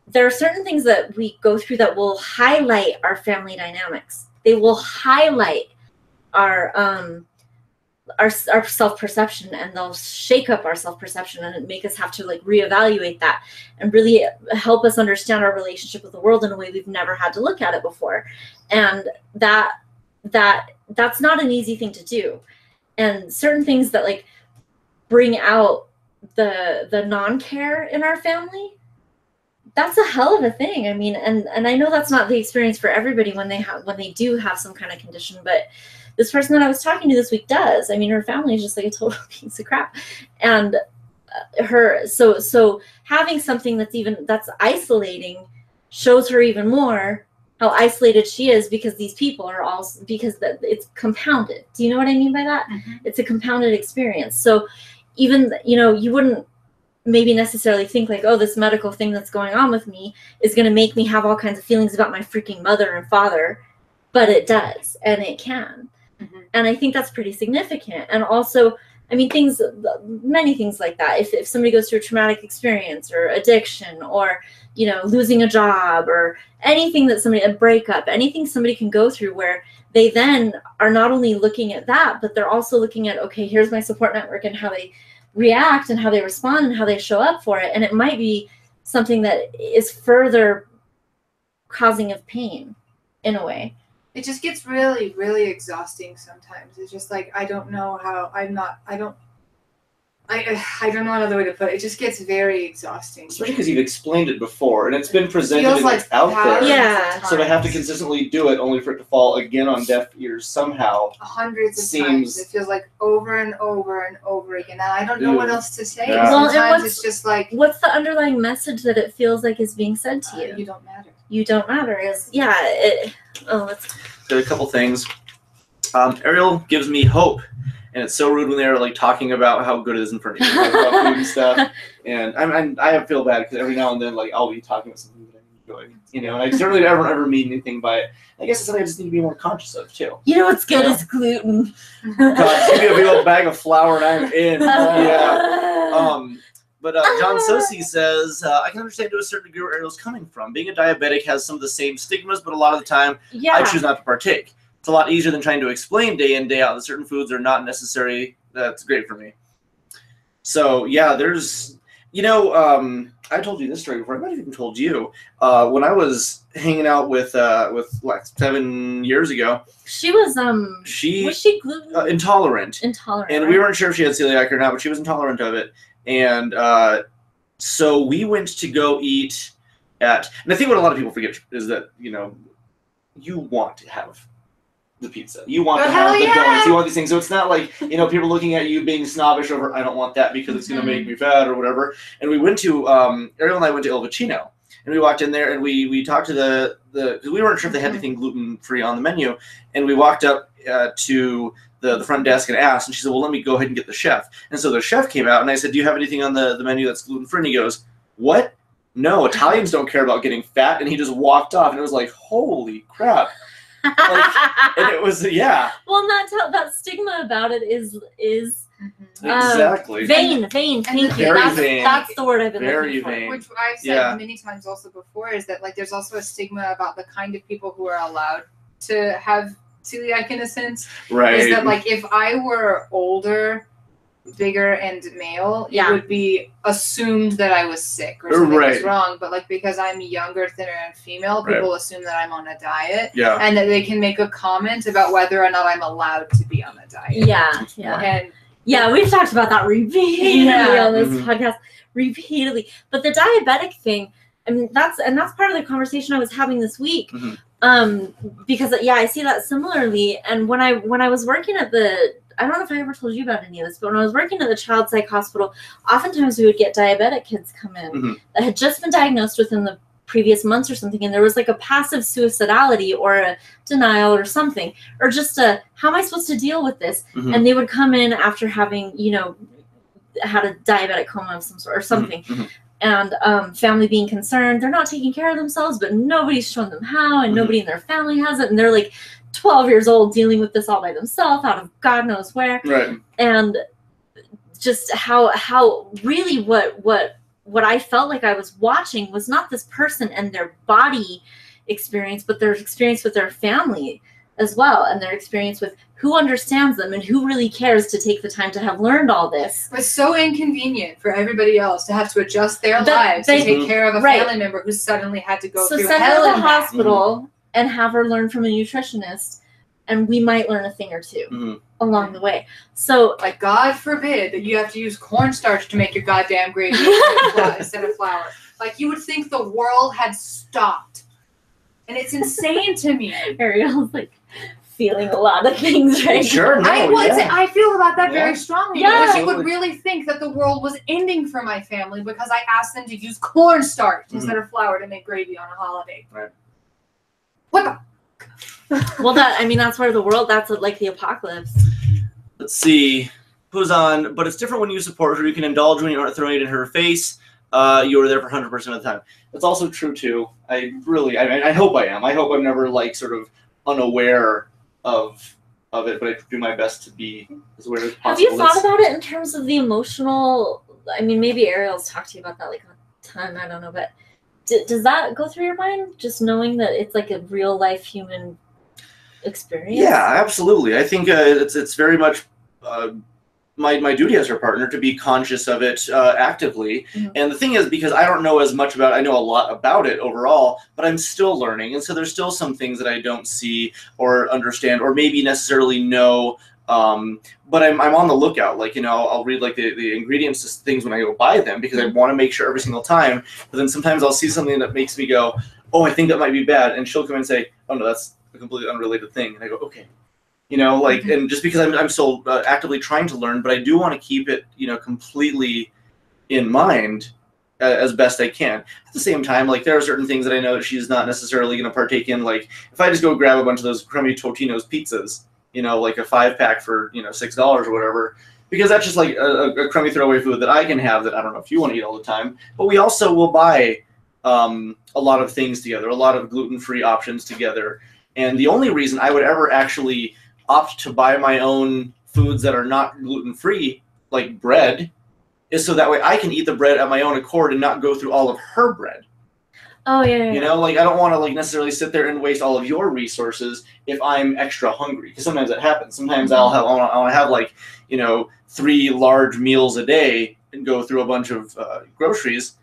there are certain things that we go through that will highlight our family dynamics. They will highlight our self-perception, and they'll shake up our self-perception and make us have to like reevaluate that and really help us understand our relationship with the world in a way we've never had to look at it before. And that's not an easy thing to do. And certain things that like bring out the non-care in our family, that's a hell of a thing. I mean, and I know that's not the experience for everybody when they do have some kind of condition, but this person that I was talking to this week does. I mean, her family is just like a total piece of crap. And so having something that's isolating shows her even more how isolated she is, because these people are it's compounded. Do you know what I mean by that? Mm-hmm. It's a compounded experience. So even, you wouldn't maybe necessarily think like, oh, this medical thing that's going on with me is going to make me have all kinds of feelings about my freaking mother and father, but it does, and it can. Mm-hmm. And I think that's pretty significant. And also, I mean, many things like that. If somebody goes through a traumatic experience or addiction or, losing a job or anything a breakup, anything somebody can go through where they then are not only looking at that, but they're also looking at, okay, here's my support network and how they react and how they respond and how they show up for it. And it might be something that is further causing of pain in a way. It just gets really, really exhausting sometimes. It's just like, I don't know how I don't know another way to put it. It just gets very exhausting. Especially because you've explained it before, and it's been presented and it's out there. Yeah. So to have to consistently do it, only for it to fall again on deaf ears somehow. Hundreds of times. It feels like over and over and over again. And I don't know what else to say. Yeah. Well, sometimes it's just like... What's the underlying message that it feels like is being said to you? You don't matter. You don't matter. Let's... A couple things. Ariel gives me hope. And it's so rude when they're like talking about how good it is in front of you, like, about food and stuff. And I feel bad because every now and then, like, I'll be talking about something that I enjoy, you know. And I don't really ever mean anything by it. I guess it's something I just need to be more conscious of too. You know what's good is gluten. God, give me a big old bag of flour and I'm in. Yeah. But John Sosi says, I can understand to a certain degree where Ariel's coming from. Being a diabetic has some of the same stigmas, but a lot of the time, I choose not to partake. It's a lot easier than trying to explain day in, day out that certain foods are not necessary. That's great for me. So, yeah, there's, you know, I told you this story before. I might have even told you. When I was hanging out with like 7 years ago. She was she gluten? Intolerant. Intolerant. And we weren't sure if she had celiac or not, but she was intolerant of it. And so we went to go eat at, and I think what a lot of people forget is that, you know, you want to have the pizza. You want to have the donuts. You want these things. So it's not like, you know, people looking at you being snobbish over, I don't want that because it's going to make me fat or whatever. And we went to, Ariel and I went to El Vecino. And we walked in there and we talked to because we weren't sure if they had anything gluten-free on the menu. And we walked up to the front desk and asked, and she said, well, let me go ahead and get the chef. And so the chef came out and I said, do you have anything on the menu that's gluten-free? And he goes, what? No, Italians don't care about getting fat. And he just walked off and it was like, holy crap. Like, and it was, yeah. Well, that stigma about it is exactly vain. Thank you. That's the word I've been looking for. Vain. Which I've said many times also before is that like there's also a stigma about the kind of people who are allowed to have celiac in a sense. Right. Is that like if I were older, bigger and male, it would be assumed that I was sick or something was wrong. But like because I'm younger, thinner, and female, people assume that I'm on a diet. Yeah. And that they can make a comment about whether or not I'm allowed to be on a diet. Yeah. And we've talked about that repeatedly on this podcast. Repeatedly. But the diabetic thing, I mean, that's part of the conversation I was having this week. Because I see that similarly. And when I was working at I don't know if I ever told you about any of this, but when I was working at the child psych hospital, oftentimes we would get diabetic kids come in that had just been diagnosed within the previous months or something, and there was like a passive suicidality or a denial or something, or just how am I supposed to deal with this? And they would come in after having, you know, had a diabetic coma of some sort or something. And family being concerned, they're not taking care of themselves, but nobody's shown them how, and nobody in their family has it, and they're like 12 years old dealing with this all by themselves out of God knows where. Right. And just how really what I felt like I was watching was not this person and their body experience, but their experience with their family as well, and their experience with who understands them and who really cares to take the time to have learned all this. It's so inconvenient for everybody else to have to adjust their lives to take care of a family member who suddenly had to go through hell in the hospital and have her learn from a nutritionist, and we might learn a thing or two along the way. So, like, God forbid that you have to use cornstarch to make your goddamn gravy instead of flour. Like, you would think the world had stopped. And it's insane to me. Ariel's like feeling a lot of things right now. I feel about that very strongly. Because you would really think that the world was ending for my family because I asked them to use cornstarch instead of flour to make gravy on a holiday. Right. What the? Well, that's where the world, that's like the apocalypse. Let's see. Who's on? But it's different when you support her. You can indulge when you aren't throwing it in her face. You are there for 100% of the time. That's also true, too. I hope I am. I hope I'm never, like, sort of unaware of it, but I do my best to be as aware as possible. Have you thought about it in terms of the emotional, I mean, maybe Ariel's talked to you about that, like, a ton, I don't know, but does that go through your mind, just knowing that it's like a real-life human experience? Yeah, absolutely. I think it's very much my duty as her partner to be conscious of it actively. And the thing is, because I don't know as much about it, I know a lot about it overall, but I'm still learning. And so there's still some things that I don't see or understand or maybe necessarily know But I'm on the lookout. Like, you know, I'll read like the ingredients to things when I go buy them because I want to make sure every single time. But then sometimes I'll see something that makes me go, oh, I think that might be bad. And she'll come and say, oh, no, that's a completely unrelated thing. And I go, okay. You know, like, and just because I'm still actively trying to learn, but I do want to keep it, you know, completely in mind as best I can. At the same time, like, there are certain things that I know that she's not necessarily going to partake in. Like, if I just go grab a bunch of those crummy Totino's pizzas, you know, like a 5-pack for, you know, $6 or whatever, because that's just like a crummy throwaway food that I can have that I don't know if you want to eat all the time. But we also will buy a lot of things together, a lot of gluten-free options together. And the only reason I would ever actually opt to buy my own foods that are not gluten-free, like bread, is so that way I can eat the bread at my own accord and not go through all of her bread. Oh, yeah. You know, like, I don't want to, like, necessarily sit there and waste all of your resources if I'm extra hungry, because sometimes that happens. Sometimes I'll have like, you know, 3 large meals a day and go through a bunch of groceries,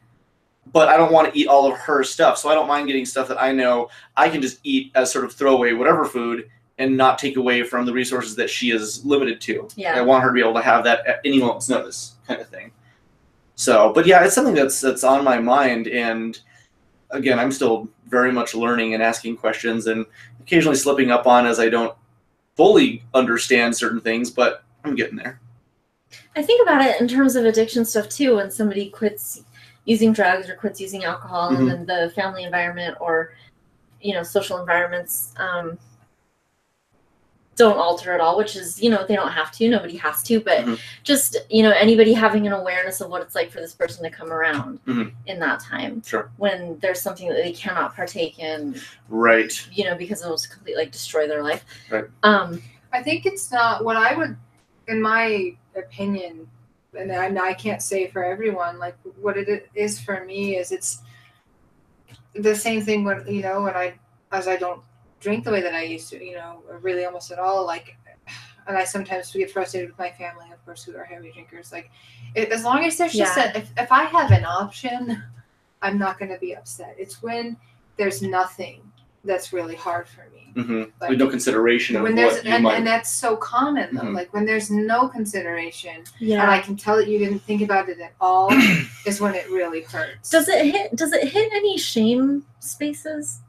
but I don't want to eat all of her stuff, so I don't mind getting stuff that I know I can just eat as sort of throwaway whatever food and not take away from the resources that she is limited to. Yeah. I want her to be able to have that at any moment's notice, kind of thing. So, but yeah, it's something that's on my mind, and again, I'm still very much learning and asking questions and occasionally slipping up on as I don't fully understand certain things, but I'm getting there. I think about it in terms of addiction stuff too. When somebody quits using drugs or quits using alcohol, and then the family environment or, you know, social environments don't alter at all, which is, you know, they don't have to, nobody has to, but just, you know, anybody having an awareness of what it's like for this person to come around in that time. Sure. When there's something that they cannot partake in. Right. You know, because it will completely, like, destroy their life. Right. I think it's not what I would, in my opinion, and I can't say for everyone, like, what it is for me is it's the same thing when, you know, when I don't drink the way that I used to, you know, really almost at all, like, and I sometimes get frustrated with my family, of course, who are heavy drinkers. Like, as long as there's just if I have an option, I'm not going to be upset. It's when there's nothing that's really hard for me. Like, with no consideration of when what you might... And that's so common, though. Like, when there's no consideration, and I can tell that you didn't think about it at all, is when it really hurts. Does it hit any shame spaces?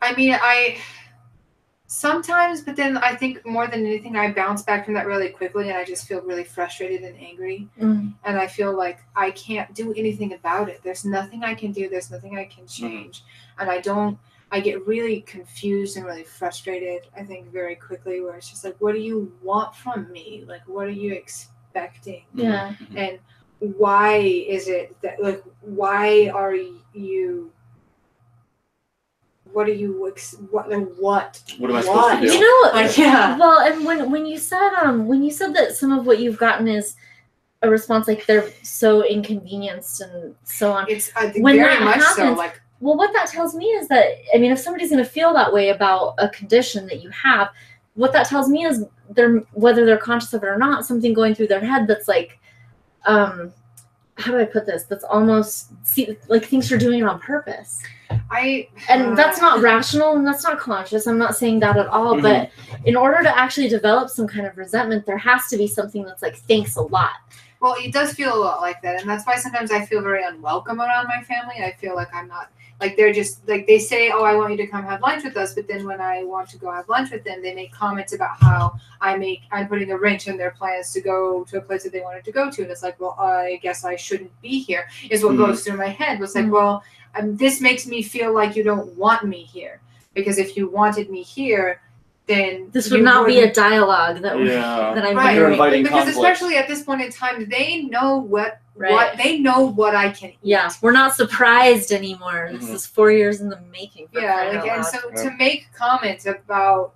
I mean, sometimes, but then I think more than anything, I bounce back from that really quickly, and I just feel really frustrated and angry. And I feel like I can't do anything about it. There's nothing I can do. There's nothing I can change. And I get really confused and really frustrated, I think, very quickly, where it's just like, what do you want from me? Like, what are you expecting? Yeah. And why is it that, like, why are you... What am I supposed to do? You know, like, yeah. Well, and when you said that some of what you've gotten is a response, like, they're so inconvenienced and so on. It's very much so. Like, well, what that tells me is that, I mean, if somebody's going to feel that way about a condition that you have, what that tells me is whether they're conscious of it or not, something going through their head that's like, how do I put this? That's almost like thinks you're doing it on purpose. And that's not rational and that's not conscious. I'm not saying that at all. But in order to actually develop some kind of resentment, there has to be something that's like, thanks a lot. Well, it does feel a lot like that. And that's why sometimes I feel very unwelcome around my family. I feel like I'm not, like, they're just, like, they say, oh, I want you to come have lunch with us. But then when I want to go have lunch with them, they make comments about how I'm putting a wrench in their plans to go to a place that they wanted to go to. And it's like, well, I guess I shouldn't be here, is what goes through my head. It's like, well, this makes me feel like you don't want me here. Because if you wanted me here, then this would not be a dialogue that I'm right. Because especially at this point in time, they know what they know what I can eat. Yeah, we're not surprised anymore. This is 4 years in the making. And so to make comments about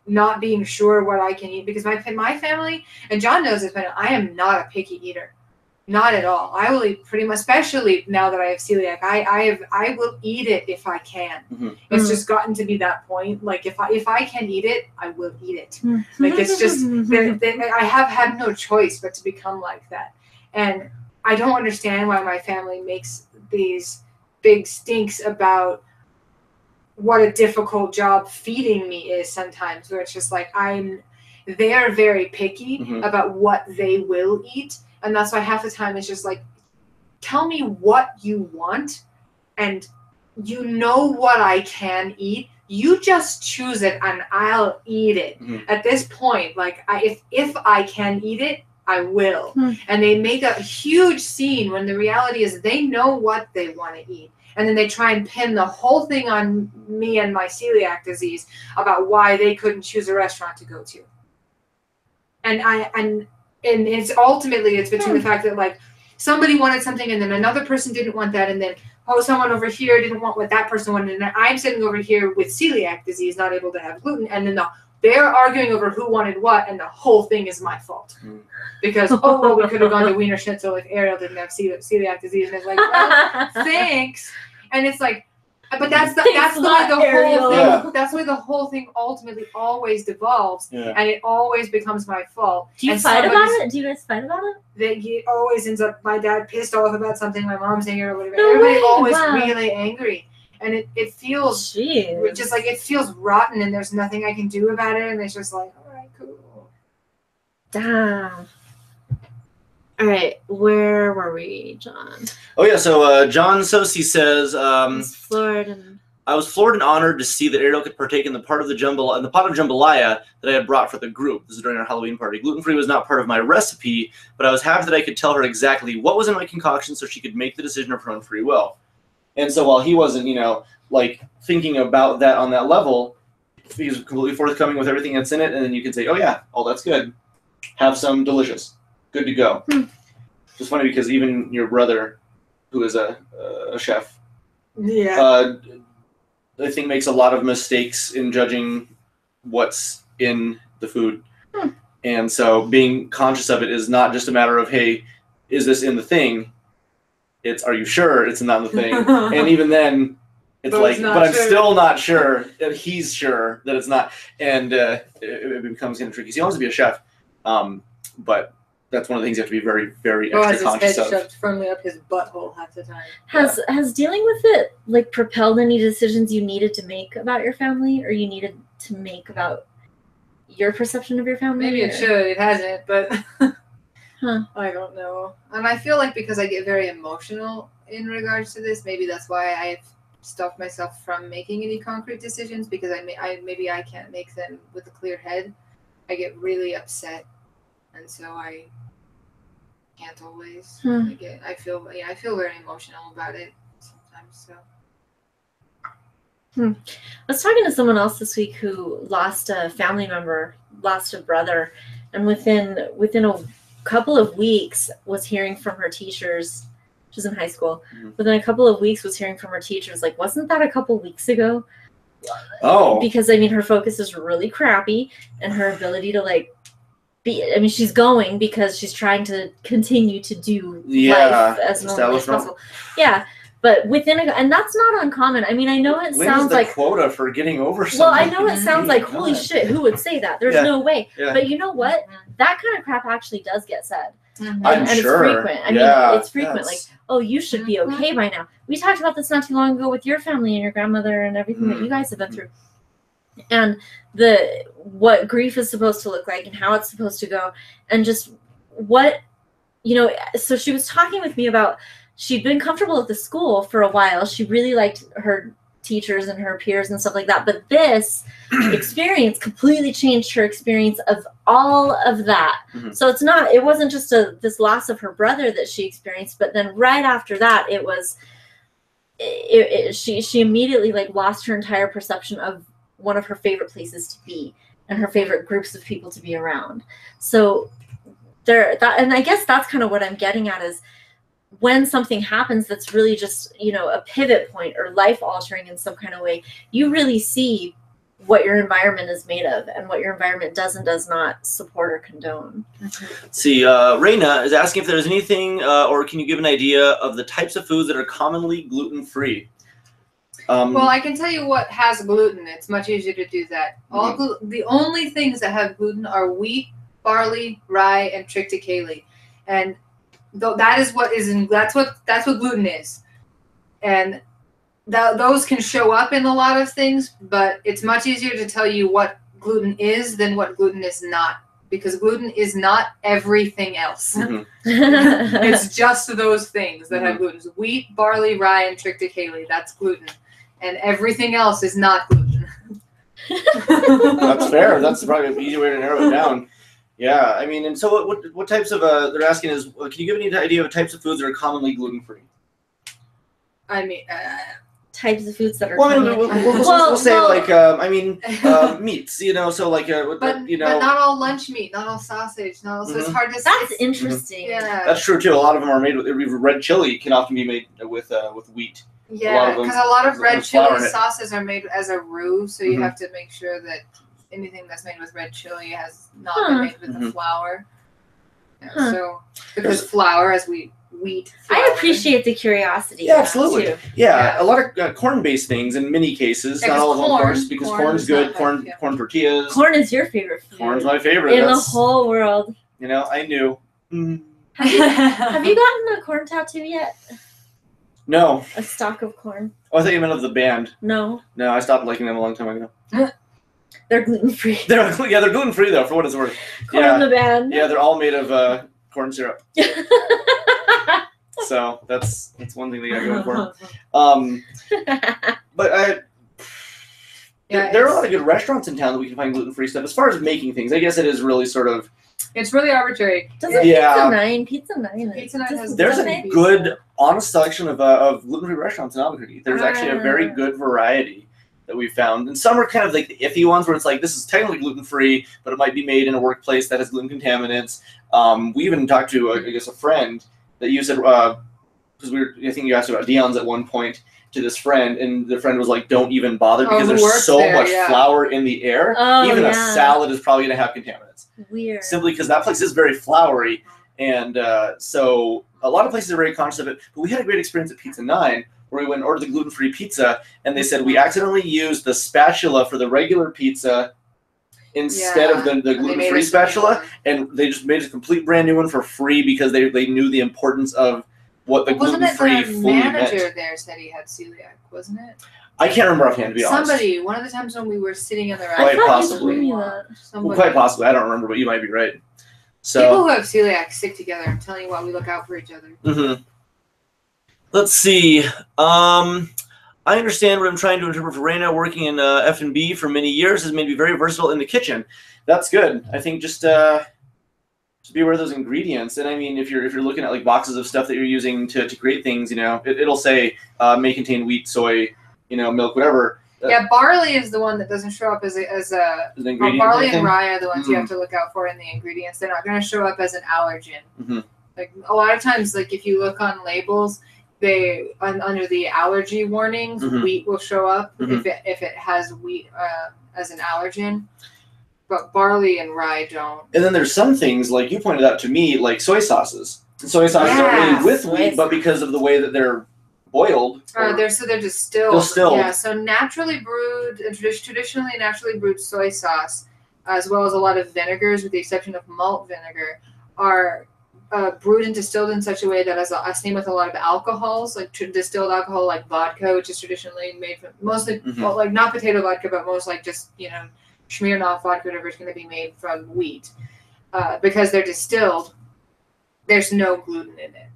not being sure what I can eat, because my family, and John knows this, but I am not a picky eater. Not at all. I will eat pretty much, especially now that I have celiac. I will eat it if I can. It's just gotten to be that point. Like, if I can eat it, I will eat it. Like, it's just I have had no choice but to become like that. And I don't understand why my family makes these big stinks about what a difficult job feeding me is sometimes. Where it's just like they are very picky about what they will eat. And that's why half the time it's just like, tell me what you want, and you know what I can eat. You just choose it, and I'll eat it. At this point, like, if I can eat it, I will. And they make a huge scene when the reality is they know what they want to eat. And then they try and pin the whole thing on me and my celiac disease about why they couldn't choose a restaurant to go to. And it's ultimately, it's between the fact that, like, somebody wanted something and then another person didn't want that, and then someone over here didn't want what that person wanted, and I'm sitting over here with celiac disease, not able to have gluten, and then they're arguing over who wanted what, and the whole thing is my fault. Because, we could have gone to Wiener Schnitzel if Ariel didn't have celiac disease, and it's like, well, thanks. And it's like, but that's the way the whole thing. That's why the whole thing ultimately always devolves, and it always becomes my fault. Do you fight about it? Do you guys fight about it? It always ends up my dad pissed off about something, my mom's angry or whatever. Everybody always really angry, and it feels just like it feels rotten, and there's nothing I can do about it, and it's just like, all right, cool. Damn. All right, where were we, John? Oh yeah, so John Sosi says, I was floored and honored to see that Ariel could partake in the pot of jambalaya that I had brought for the group. This is during our Halloween party. Gluten-free was not part of my recipe, but I was happy that I could tell her exactly what was in my concoction so she could make the decision of her own free will. And so while he wasn't, like thinking about that on that level, he was completely forthcoming with everything that's in it, and then you can say, oh yeah, that's good. Have some delicious. Good to go. It's funny because even your brother, who is a chef, I think makes a lot of mistakes in judging what's in the food. And so being conscious of it is not just a matter of, hey, is this in the thing? It's, are you sure it's not in the thing? And even then, it's but I'm still not sure that he's sure that it's not. And it becomes kind of tricky. So he wants to be a chef, but that's one of the things you have to be very, very extra conscious of. His head shoved firmly up his butthole half the time. Has dealing with it like propelled any decisions you needed to make about your family, or you needed to make about your perception of your family? Maybe it should. It hasn't, but I don't know. And I feel like because I get very emotional in regards to this, maybe that's why I've stopped myself from making any concrete decisions, because maybe I can't make them with a clear head. I get really upset. And so I can't always. I feel very emotional about it sometimes. So. I was talking to someone else this week who lost a family member, lost a brother, and within a couple of weeks was hearing from her teachers. She was in high school. Within a couple of weeks was hearing from her teachers, like, wasn't that a couple weeks ago? Oh. Because her focus is really crappy, and her ability to she's going because she's trying to continue to do life as normally as possible. Yeah, but and that's not uncommon. I mean, I know it sounds like quota for getting over something. Well, I know it sounds like, holy shit, who would say that? There's no way. Yeah. But you know what? That kind of crap actually does get said. And it's frequent. I mean, it's frequent. Like, oh, you should be okay by now. We talked about this not too long ago with your family and your grandmother and everything that you guys have been through. And what grief is supposed to look like and how it's supposed to go, and just what, so she was talking with me about, she'd been comfortable at the school for a while. She really liked her teachers and her peers and stuff like that. But this experience completely changed her experience of all of that. So it wasn't just this loss of her brother that she experienced, but then right after that, she immediately lost her entire perception of one of her favorite places to be and her favorite groups of people to be around. So and I guess that's kind of what I'm getting at is when something happens that's really just, a pivot point or life altering in some kind of way, you really see what your environment is made of and what your environment does and does not support or condone. See, Raina is asking if there's anything, or can you give an idea of the types of foods that are commonly gluten-free? Well, I can tell you what has gluten. It's much easier to do that. The only things that have gluten are wheat, barley, rye, and triticale, and that is what is in. That's what gluten is, and those can show up in a lot of things. But it's much easier to tell you what gluten is than what gluten is not. Because gluten is not everything else. Mhm. It's just those things that have Mhm. gluten. Wheat, barley, rye, and triticale. That's gluten. And everything else is not gluten. That's fair. That's probably an easy way to narrow it down. Yeah, I mean, and so what types of they're asking is, can you give any idea of types of foods that are commonly gluten-free? I mean, types of foods that are. Well, I mean, we'll say like meats, you know, so like but you know, but not all lunch meat, not all sausage, not all. So it's hard to. That's interesting. Yeah, that's true too. A lot of them are made with red chili can often be made with wheat. Yeah, because a lot of red chili sauces are made as a roux, so you have to make sure that anything that's made with red chili has not been made with the flour. Yeah, so because flour, as wheat. Flour. I appreciate the curiosity. Yeah, absolutely. Too. Yeah, a lot of corn-based things in many cases. Not all of them, of course, because corn's good. Corn tortillas. Corn is your favorite food. Corn's my favorite. In the whole world. You know, I knew. Have you gotten a corn tattoo yet? No. A stalk of corn? Oh, I thought you meant of the band. No. No, I stopped liking them a long time ago. They're gluten-free. They're gluten-free, though, for what it's worth. Corn the band. Yeah, they're all made of corn syrup. So that's one thing they got going for them. But there are a lot of good restaurants in town that we can find gluten-free stuff. As far as making things, I guess it is really sort of... It's really arbitrary. Doesn't Pizza 9? Pizza 9 has there's a good, honest selection of gluten-free restaurants in Albuquerque. There's actually a very good variety that we found. And some are kind of like the iffy ones where it's like, this is technically gluten-free, but it might be made in a workplace that has gluten contaminants. We even talked to, I guess, a friend that you said, because I think you asked about Dion's at one point, to this friend, and the friend was like, don't even bother because there's so much flour in the air. Even a salad is probably going to have contaminants. Weird. Simply because that place is very floury. And so a lot of places are very conscious of it. But we had a great experience at Pizza 9 where we went and ordered the gluten-free pizza, and they said we accidentally used the spatula for the regular pizza instead of the gluten-free spatula. And they just made a complete brand new one for free because they knew the importance of what the gluten-free fully meant. The manager there said he had celiac, wasn't it? I can't remember offhand, to be honest. Somebody, one of the times when we were sitting in the Quite restaurant. possibly. Well, quite possibly. I don't remember, but you might be right. So, people who have celiac stick together. I'm telling you what, we look out for each other. Mm-hmm. Let's see. I understand what I'm trying to interpret for Raina. Working in F&B for many years has made me very versatile in the kitchen. That's good. I think just be aware of those ingredients. And I mean, if you're looking at like boxes of stuff that you're using to create things, you know, it'll say may contain wheat, soy, milk, whatever. Yeah, barley is the one that doesn't show up as an ingredient. Barley and rye are the ones you have to look out for in the ingredients. They're not going to show up as an allergen. Mm-hmm. Like a lot of times, like if you look on labels, they under the allergy warnings, wheat will show up if it has wheat as an allergen. But barley and rye don't. And then there's some things, like you pointed out to me, like soy sauces. Soy sauces are made with wheat, but because of the way that they're boiled. They're distilled. Yeah, so naturally brewed, traditionally naturally brewed soy sauce, as well as a lot of vinegars, with the exception of malt vinegar, are brewed and distilled in such a way that has a same with a lot of alcohols, like distilled alcohol, like vodka, which is traditionally made from mostly, well, like not potato vodka, but most like just, Smirnoff vodka, whatever is going to be made from wheat. Because they're distilled, there's no gluten in it.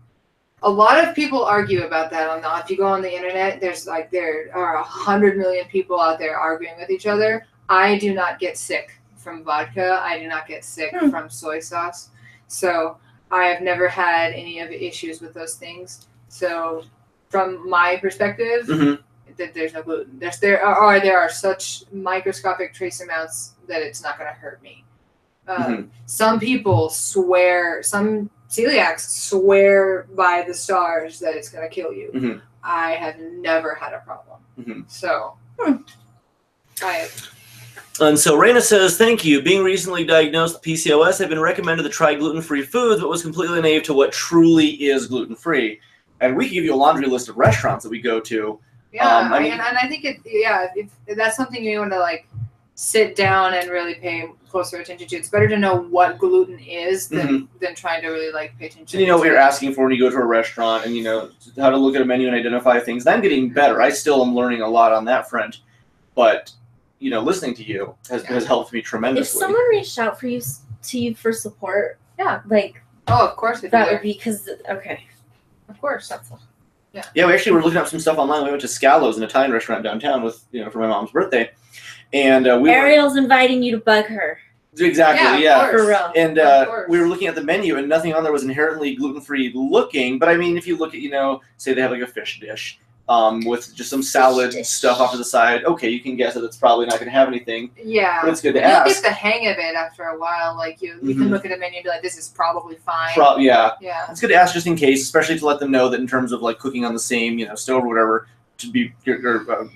A lot of people argue about that if you go on the internet, there are 100 million people out there arguing with each other. I do not get sick from vodka. I do not get sick from soy sauce. So I have never had any of the issues with those things. So from my perspective, that there's no gluten. There are such microscopic trace amounts that it's not going to hurt me. Some people swear, some celiacs swear by the stars that it's going to kill you. I have never had a problem. So, And so Raina says, thank you. Being recently diagnosed with PCOS, I've been recommended to try gluten-free foods, but was completely naive to what truly is gluten-free. And we can give you a laundry list of restaurants that we go to. Yeah, and I think if that's something you want to sit down and really pay closer attention to, it's better to know what gluten is than trying to really pay attention. And what you're asking for when you go to a restaurant, and how to look at a menu and identify things. And I'm getting better. I still am learning a lot on that front, but listening to you has helped me tremendously. If someone reached out to you for support, like, oh, of course, that would be because of course, that's all. Yeah, we actually were looking up some stuff online. We went to Scallo's, an Italian restaurant downtown for my mom's birthday, and Ariel's inviting you to bug her. Exactly, yeah. For real. And we were looking at the menu, and nothing on there was inherently gluten-free looking. But I mean, if you look at, say they have like a fish dish with just some salad stuff off to the side, okay, you can guess that it's probably not going to have anything. Yeah. But it's good to ask. You'll get the hang of it after a while. Like you can look at a menu and be like, this is probably fine. Yeah. Yeah. It's good to ask just in case, especially to let them know that in terms of like cooking on the same, stove or whatever, to be careful.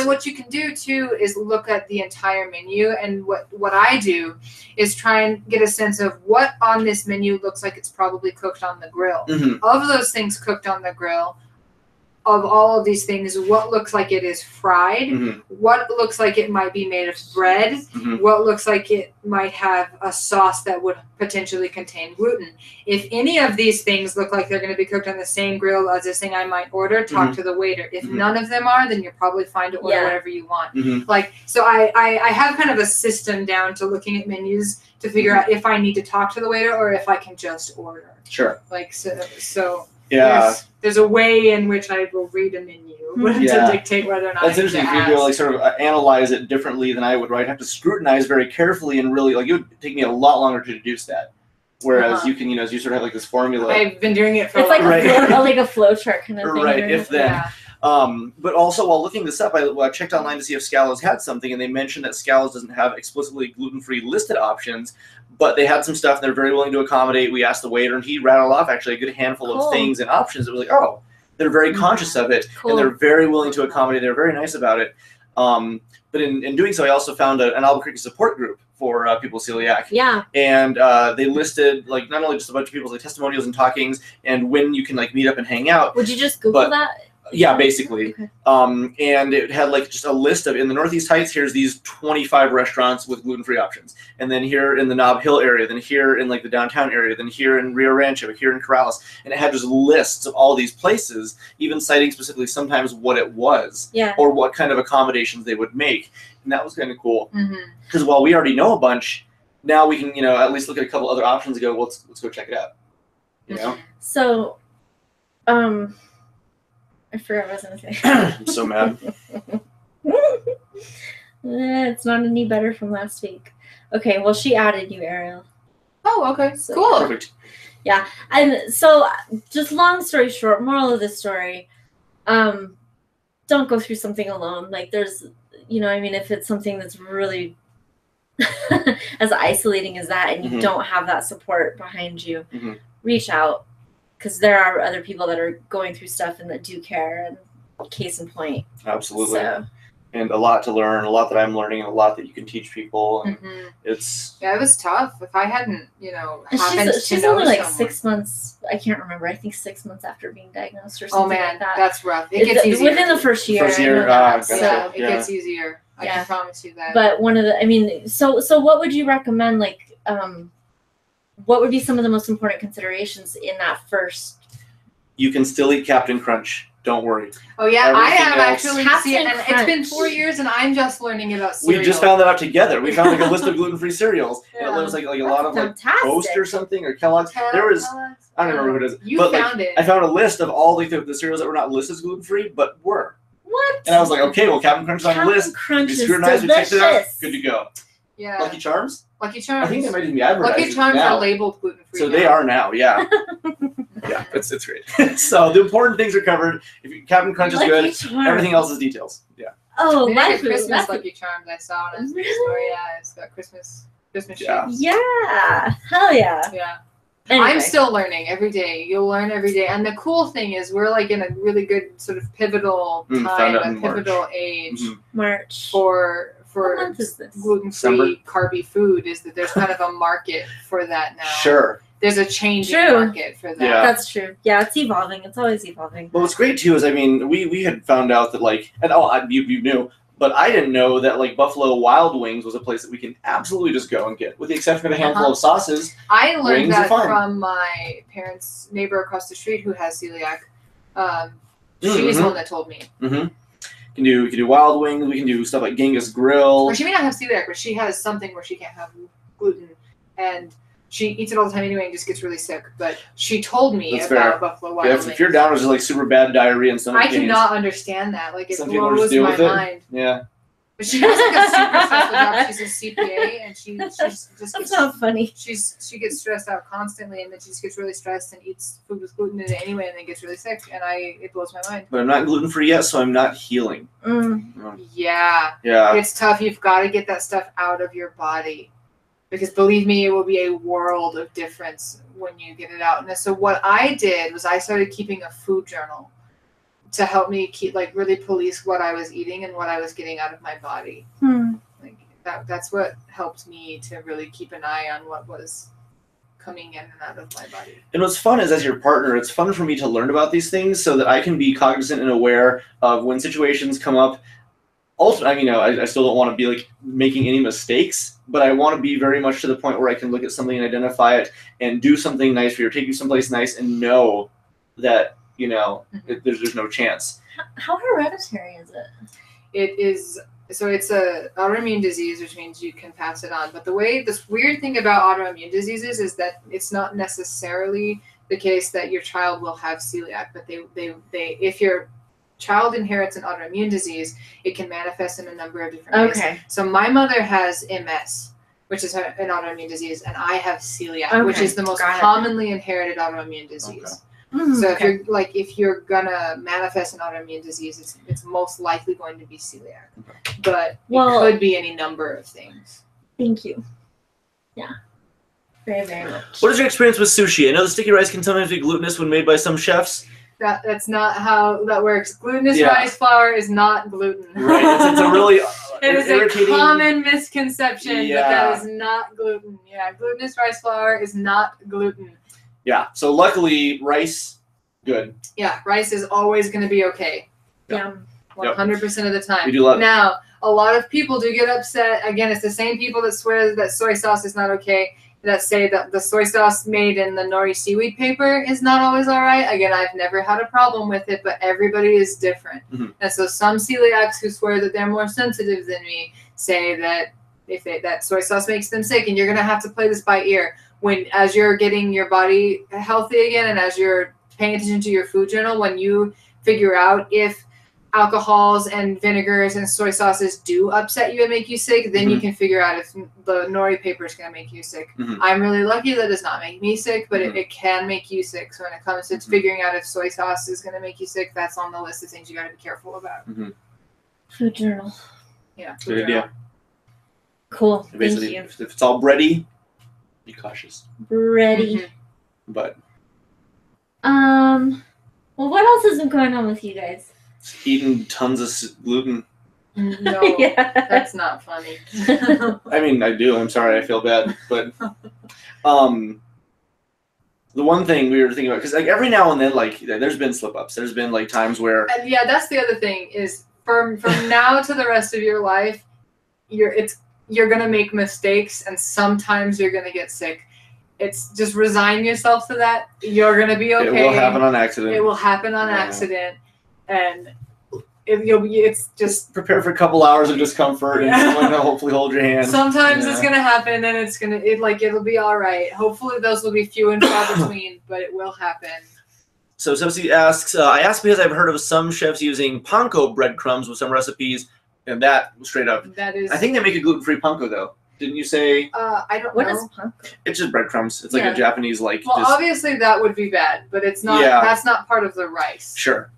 What you can do too is look at the entire menu, and what I do is try and get a sense of what on this menu looks like it's probably cooked on the grill. Of those things cooked on the grill, of all of these things, what looks like it is fried, what looks like it might be made of bread, what looks like it might have a sauce that would potentially contain gluten. If any of these things look like they're going to be cooked on the same grill as this thing I might order, talk to the waiter. If none of them are, then you're probably fine to order whatever you want. Like, so I have kind of a system down to looking at menus to figure out if I need to talk to the waiter or if I can just order. Sure. Like, so yeah. There's a way in which I will read a menu to dictate whether or not that's interesting. If you sort of analyze it differently than I would, right? I'd have to scrutinize very carefully and really, like, it would take me a lot longer to deduce that. Whereas you can, as you sort of have like this formula. I've been doing it for it's like a flow chart kind of thing. Right, if then. Yeah. But also, while looking this up, I checked online to see if Scallo's had something, and they mentioned that Scallo's doesn't have explicitly gluten-free listed options, but they had some stuff they're very willing to accommodate. We asked the waiter, and he rattled off actually a good handful of things and options that was like, oh, they're very conscious of it, and they're very willing to accommodate. They're very nice about it. But in doing so, I also found an Albuquerque support group for people with celiac. Yeah. And they listed like not only just a bunch of people's like testimonials and talkings and when you can like meet up and hang out. Would you just Google that? Yeah, basically. Okay. And it had like just a list of, in the Northeast Heights, here's these 25 restaurants with gluten-free options. And then here in the Nob Hill area, then here in like the downtown area, then here in Rio Rancho, here in Corrales. And it had just lists of all these places, even citing specifically sometimes what it was or what kind of accommodations they would make. And that was kind of cool. Because while we already know a bunch, now we can, at least look at a couple other options and go, well, let's go check it out. So, I forgot what I was going to say. I'm so mad. It's not any better from last week. Okay, well, she added you, Ariel. Oh, okay. So, cool. Perfect. Yeah. And so, just long story short, moral of the story, don't go through something alone. Like, there's, if it's something that's really as isolating as that and you don't have that support behind you, reach out. Because there are other people that are going through stuff and that do care, and case in point. Absolutely. So. And a lot to learn, a lot that I'm learning, and a lot that you can teach people. And it's... Yeah, it was tough. If I hadn't, she's only like 6 months, I can't remember, I think 6 months after being diagnosed or something like that. That's rough. It gets easier. Within the first year. It gets easier. I can promise you that. But so what would you recommend, like, what would be some of the most important considerations in that first? You can still eat Captain Crunch. Don't worry. Oh, yeah. I have actually. And it's been 4 years, and I'm just learning about cereal. We just found that out together. We found like a list of gluten-free cereals. And it was like a lot of like Toast or something, or Kellogg's. There was, I don't remember who it is. You found it. I found a list of all the cereals that were not listed as gluten-free, but were. What? And I was like, okay, well, Captain Crunch is on the list. Crunch is delicious. We checked it out. Good to go. Yeah. Lucky Charms? Lucky Charms. I think they might even be advertising. Lucky Charms are labeled gluten-free. So they are now, yeah. Yeah, it's great. So the important things are covered. If Captain Crunch is good, everything else is details. Yeah. Oh, my Christmas Lucky Charms I saw on a store. Yeah, it's got Christmas treats. Yeah. Hell yeah. Yeah. Anyway. I'm still learning every day. You'll learn every day. And the cool thing is we're like in a really good sort of pivotal time, a pivotal age. March. For gluten-free, carby food is that there's kind of a market for that now. Sure. There's a changing market for that. Yeah. That's true. Yeah, it's evolving. It's always evolving. Well, what's great, too, is, we had found out that, like, and you knew, but I didn't know that, like, Buffalo Wild Wings was a place that we can absolutely just go and get, with the exception of a handful of sauces. I learned that from my parents' neighbor across the street who has celiac. She's the one that told me. We can do wild wings. We can do stuff like Genghis Grill. Or she may not have celiac, but she has something where she can't have gluten, and she eats it all the time anyway and just gets really sick. But she told me about buffalo wild wings. If you're down with just like super bad diarrhea and stomach pains, I cannot understand that. Like, it blows my mind. Yeah. But she has like a super stressful job. She's a CPA, and she just That's not funny. She gets stressed out constantly, and then she just gets really stressed and eats food with gluten in it anyway, and then gets really sick. And it blows my mind. But I'm not gluten-free yet, so I'm not healing. Yeah. It's tough. You've got to get that stuff out of your body, because believe me, it will be a world of difference when you get it out. And so what I did was I started keeping a food journal to help me really police what I was eating and what I was getting out of my body. Like that's what helped me to really keep an eye on what was coming in and out of my body. And what's fun is, as your partner, it's fun for me to learn about these things so that I can be cognizant and aware of when situations come up. Ultimately, I still don't want to be like making any mistakes, but I want to be very much to the point where I can look at something and identify it and do something nice for you, or take you someplace nice and know that there's no chance. How hereditary is it? It is. So it's a autoimmune disease, which means you can pass it on. But this weird thing about autoimmune diseases is that it's not necessarily the case that your child will have celiac, but if your child inherits an autoimmune disease, it can manifest in a number of different ways. So my mother has MS, which is an autoimmune disease, and I have celiac, which is the most commonly inherited autoimmune disease. So if you're gonna manifest an autoimmune disease, it's most likely going to be celiac, but it could be any number of things. Thank you. Yeah, very, very much. What is your experience with sushi? I know the sticky rice can sometimes be glutinous when made by some chefs. That's not how that works. Glutinous rice flour is not gluten. Right. It's a really it is a common misconception that is not gluten. Yeah, glutinous rice flour is not gluten. Yeah, so luckily, rice, good. Yeah, rice is always going to be okay. Yeah. 100% of the time. We do love it. Now, a lot of people do get upset. Again, it's the same people that swear that soy sauce is not okay, that say that the soy sauce made in the nori seaweed paper is not always all right. Again, I've never had a problem with it, but everybody is different. And so some celiacs who swear that they're more sensitive than me say that that soy sauce makes them sick, and you're going to have to play this by ear. As you're getting your body healthy again, and as you're paying attention to your food journal, when you figure out if alcohols and vinegars and soy sauces do upset you and make you sick, then you can figure out if the nori paper is going to make you sick. I'm really lucky that it does not make me sick, but it can make you sick. So when it comes to figuring out if soy sauce is going to make you sick, that's on the list of things you got to be careful about. Food journal. Yeah. Good idea. Cool. Basically, Thank if it's all bready, be cautious. Ready. But well, what else has been going on with you guys? Eating tons of gluten. No, that's not funny. I mean, I do. I'm sorry. I feel bad. But the one thing we were thinking about, because every now and then, there's been slip-ups. There's been times where... that's the other thing is from now to the rest of your life, you're going to make mistakes, and sometimes you're going to get sick. It's just resign yourself to that. You're going to be okay. It will happen on accident. It will happen on accident. And it's just... Prepare for a couple hours of discomfort and someone to hopefully hold your hand. Sometimes it's going to happen, and it'll be all right. Hopefully those will be few and far between, but it will happen. So Subsidy asks, I asked because I've heard of some chefs using panko breadcrumbs with some recipes. And that straight up. That is. I think they make a gluten-free panko though. Didn't you say? I don't know. What is panko? It's just breadcrumbs. It's like a Japanese Well, obviously that would be bad, but it's not. Yeah. That's not part of the rice. Sure.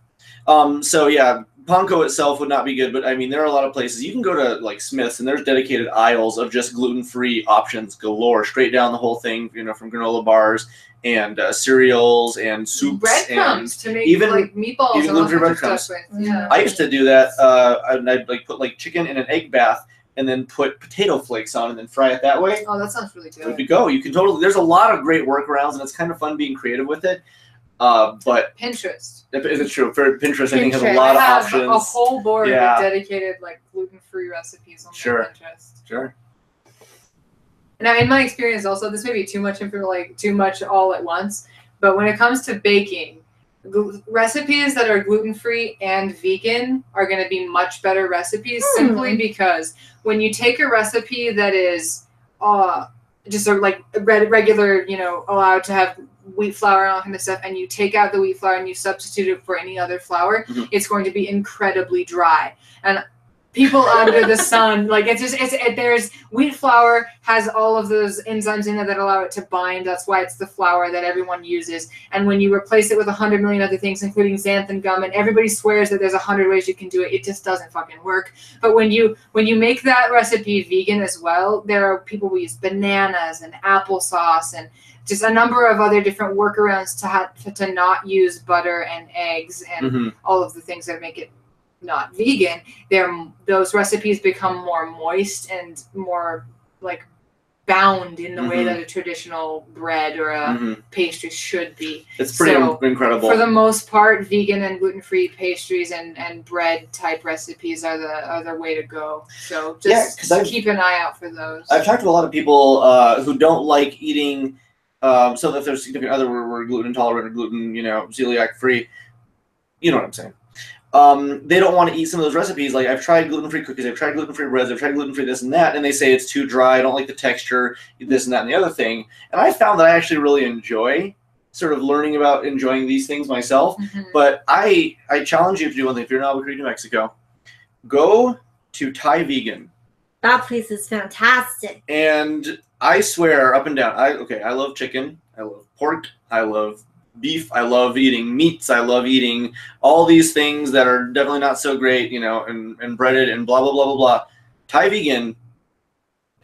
So yeah, panko itself would not be good, but I mean there are a lot of places you can go to Smith's, and there's dedicated aisles of just gluten-free options galore, straight down the whole thing. From granola bars and cereals and soups, breadcrumbs to make even meatballs, even gluten-free breadcrumbs. Yeah. I used to do that. I'd put chicken in an egg bath and then put potato flakes on and then fry it that way. Oh, that sounds really good. Good to go. You can totally. There's a lot of great workarounds, and it's kind of fun being creative with it. But Pinterest. Is it true? For Pinterest, I think has a lot of options. A whole board of dedicated gluten-free recipes on Pinterest. Sure. Now, in my experience, also, this may be too much info, too much all at once. But when it comes to baking, recipes that are gluten-free and vegan are going to be much better recipes simply because when you take a recipe that is just like regular, allowed to have wheat flour and all kind of stuff, and you take out the wheat flour and you substitute it for any other flour, it's going to be incredibly dry. And people under the sun, like there's wheat flour has all of those enzymes in it that allow it to bind. That's why it's the flour that everyone uses. And when you replace it with 100 million other things, including xanthan gum, and everybody swears that there's 100 ways you can do it, it just doesn't fucking work. But when you make that recipe vegan as well, there are people who use bananas and applesauce and just a number of other different workarounds to not use butter and eggs and all of the things that make it not vegan. Those recipes become more moist and more like bound in the way that a traditional bread or a pastry should be. It's pretty incredible. For the most part, vegan and gluten-free pastries and bread type recipes are the way to go. So just keep an eye out for those. I've talked to a lot of people who don't like eating. So if there's significant other, we're gluten intolerant or gluten, celiac free. You know what I'm saying? They don't want to eat some of those recipes. Like, I've tried gluten-free cookies, I've tried gluten-free breads, I've tried gluten-free this and that, and they say it's too dry, I don't like the texture, this and that and the other thing. And I found that I actually really enjoy sort of learning about enjoying these things myself. But I challenge you to do one thing. If you're in Albuquerque, New Mexico, go to Thai Vegan. That place is fantastic. And I swear up and down, I love chicken, I love pork, I love beef, I love eating meats, I love eating all these things that are definitely not so great, and breaded and blah, blah, blah, blah, blah. Thai Vegan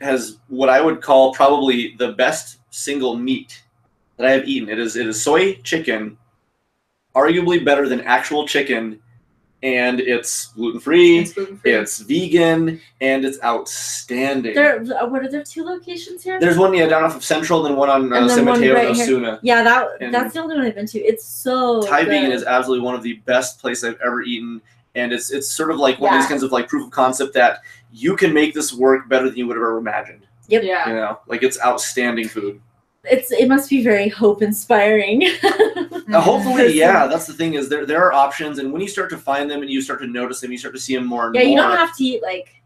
has what I would call probably the best single meat that I have eaten. It is soy chicken, arguably better than actual chicken, and it's gluten-free, it's vegan, and it's outstanding. What are there 2 locations here? There's one, down off of Central, and then one on San Mateo and Osuna. Yeah, that's the only one I've been to. It's so Thai good. Vegan is absolutely one of the best places I've ever eaten, and it's sort of like one of these kinds of like proof of concept that you can make this work better than you would have ever imagined. Yep. Yeah. Like it's outstanding food. It must be very hope inspiring. Hopefully, yeah. That's the thing is there are options, and when you start to find them and you start to notice them, you start to see them more and more. Yeah, you don't have to eat like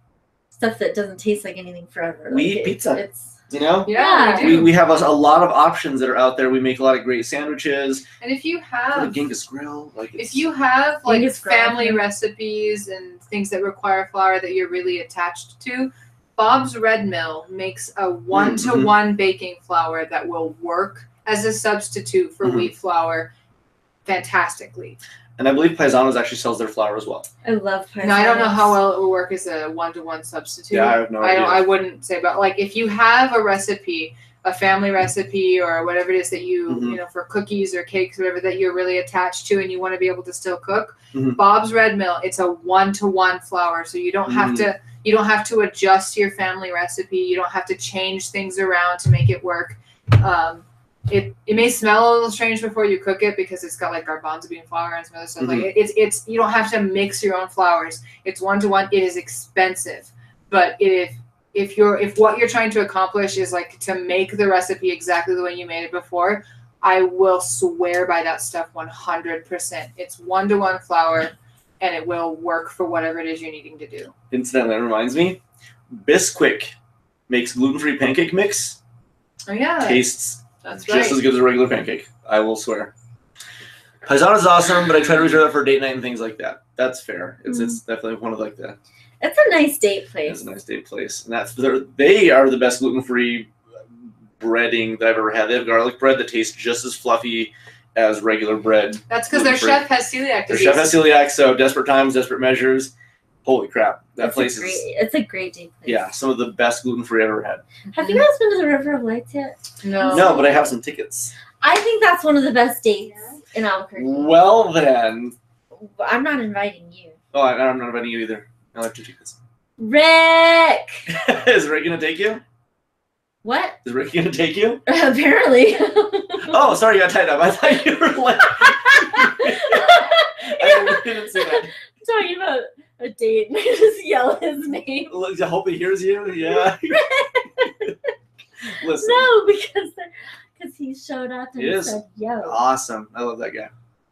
stuff that doesn't taste like anything forever. We eat pizza. Yeah, we have a lot of options that are out there. We make a lot of great sandwiches. And if you have the Genghis Grill, if you have like family recipes and things that require flour that you're really attached to, Bob's Red Mill makes a 1-to-1 baking flour that will work as a substitute for wheat flour fantastically. And I believe Paisanos actually sells their flour as well. I love Paisanos. Now, I don't know how well it will work as a 1-to-1 substitute. Yeah, I have no idea. I wouldn't say, but like if you have a recipe, a family recipe or whatever it is that you, for cookies or cakes, whatever that you're really attached to and you want to be able to still cook, Bob's Red Mill, it's a 1-to-1 flour. So you don't have to adjust your family recipe. You don't have to change things around to make it work. It may smell a little strange before you cook it because it's got like garbanzo bean flour and some other stuff. Like it's you don't have to mix your own flours. It's 1-to-1. It is expensive, but if what you're trying to accomplish is like to make the recipe exactly the way you made it before, I will swear by that stuff 100%. It's 1-to-1 flour, and it will work for whatever it is you're needing to do. Incidentally, that reminds me, Bisquick makes gluten-free pancake mix. Oh yeah, tastes just as good as a regular pancake. I will swear. Paisano is awesome, but I try to reserve it for date night and things like that. That's fair. It's definitely one of like that. It's a nice date place. It's a nice date place, and they are the best gluten-free breading that I've ever had. They have garlic bread that tastes just as fluffy as regular bread. That's because their chef has celiac disease. Their chef has celiac, so desperate times, desperate measures. Holy crap, it's a great date place. Yeah, some of the best gluten-free I've ever had. Have you guys been to the River of Lights yet? No, but I have some tickets. I think that's one of the best dates in Albuquerque. Well then. I'm not inviting you. Oh, I'm not inviting you either. I like 2 tickets. Rick! Is Rick going to take you? What? Is Rick going to take you? Apparently. Oh, sorry, you got tied up. I thought you were like... I didn't see that. I'm talking about a date and I just yell his name. I hope he hears you. Yeah. Listen. No, because he showed up and said, yo. Awesome. I love that guy.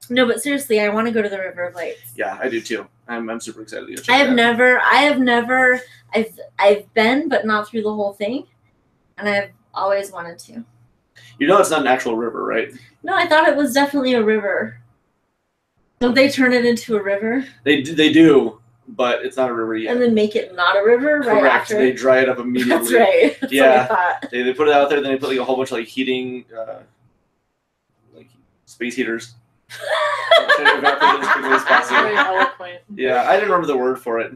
No, but seriously, I want to go to the River of Lights. Yeah, I do too. I'm super excited to go check it out. I've been, but not through the whole thing, and I've always wanted to. You know it's not an actual river, right? No, I thought it was definitely a river. Don't they turn it into a river? They do, but it's not a river yet. And then make it not a river right Correct. after? They dry it up immediately. That's right. That's yeah. what I thought. They put it out there, then they put like a whole bunch of like heating, like space heaters. Evaporate as quickly as possible. Very eloquent. Yeah, I didn't remember the word for it.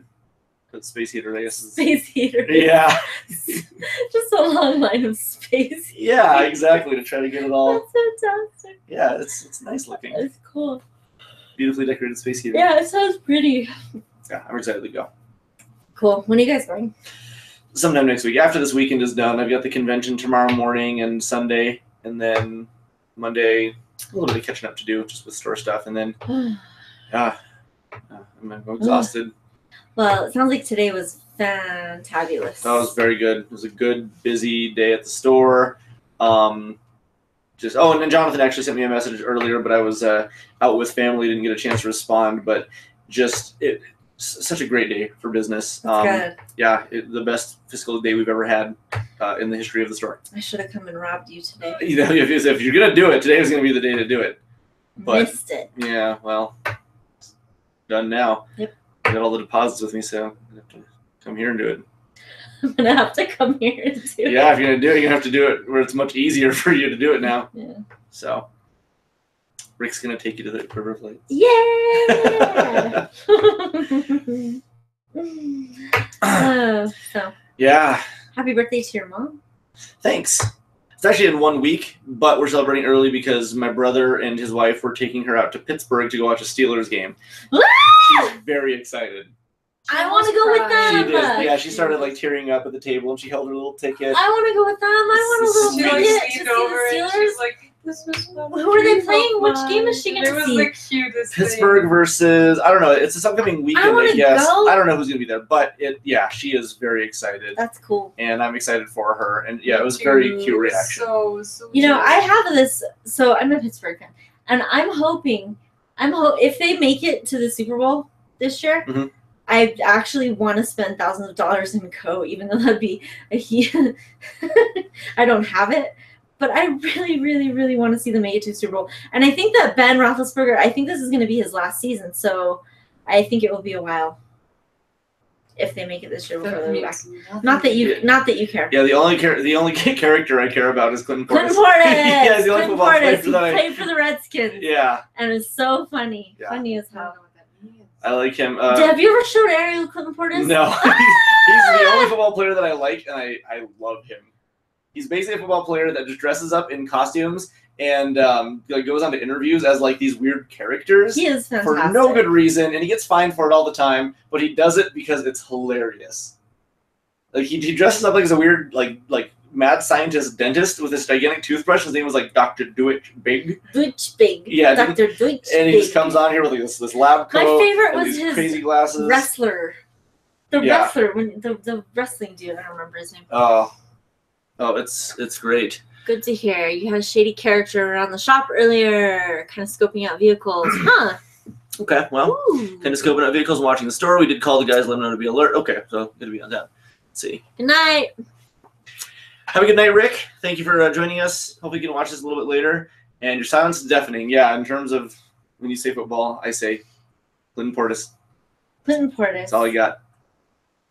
But space heater, I guess. Space heater. Yeah. Just a long line of space. Yeah, exactly. To try to get it all. That's fantastic. Yeah, it's nice looking. It's cool. Beautifully decorated space heater. Yeah, it sounds pretty. Yeah, I'm excited to go. Cool. When are you guys going? Sometime next week. After this weekend is done, I've got the convention tomorrow morning and Sunday, and then Monday, a little bit of catching up to do just with store stuff, and then I'm exhausted. Well, it sounds like today was fantabulous. That was very good. It was a good, busy day at the store. And then Jonathan actually sent me a message earlier, but I was out with family, didn't get a chance to respond. But such a great day for business. That's good. Yeah, the best fiscal day we've ever had in the history of the store. I should have come and robbed you today. You know, if you're gonna do it, today was gonna be the day to do it. But, missed it. Yeah, well, it's done now. Yep. I got all the deposits with me, so I have to come here and do it. I'm gonna have to come here and do it. Yeah, if you're gonna do it, you're gonna have to do it where it's much easier for you to do it now. Yeah. So, Rick's gonna take you to the River of Lights. Yeah. So. Yeah. Happy birthday to your mom. Thanks. It's actually in 1 week, but we're celebrating early because my brother and his wife were taking her out to Pittsburgh to go watch a Steelers game. She's very excited. I want to go with them. She did. Yeah, she started like tearing up at the table and she held her little ticket. I want to go with them. I want a little ticket to see the Steelers. She's like, this was fun. Who are they playing? Which game is she going to see? It was the cutest Pittsburgh thing. versus, I don't know, it's this upcoming weekend, I guess. Go. I don't know who's going to be there, but she is very excited. That's cool. And I'm excited for her. And yeah, it was a very cute reaction. So you know, I have this, so I'm a Pittsburgh fan, and I'm hoping, if they make it to the Super Bowl this year, mm-hmm. I actually want to spend thousands of dollars and go, even though that'd be I don't have it. But I really, really, really want to see them make it to Super Bowl. And I think that Ben Roethlisberger, I think this is going to be his last season. So I think it will be a while if they make it this year before they're back. Not that you care. Yeah, the only character I care about is Clinton Portis. Clinton Portis. Yeah, he's the only football player He played for the Redskins. Yeah. And it's so funny. Yeah. Funny as hell. I like him. Have you ever showed Ariel Clinton Portis? No. He's the only football player that I like, and I love him. He's basically a football player that just dresses up in costumes and goes on to interviews as like these weird characters. He is fantastic. For no good reason, and he gets fined for it all the time, but he does it because it's hilarious. Like he dresses up like as a weird like mad scientist dentist with this gigantic toothbrush. His name was like Dr. Deutsch Big. Deutsch Big. Yeah, Dr. Deutsch and he just comes on here with like this lab coat. My favorite and was these his crazy glasses. Wrestler. Wrestler, the wrestling dude. I don't remember his name. Oh, it's great. Good to hear. You had a shady character around the shop earlier, kind of scoping out vehicles, huh? Okay, well, kind of scoping out vehicles and watching the store. We did call the guys, let them know to be alert. Okay, so good to be on that. Let's see. Good night. Have a good night, Rick. Thank you for joining us. Hopefully you can watch this a little bit later. And your silence is deafening. Yeah, in terms of when you say football, I say Clinton Portis. Clinton Portis. That's all you got.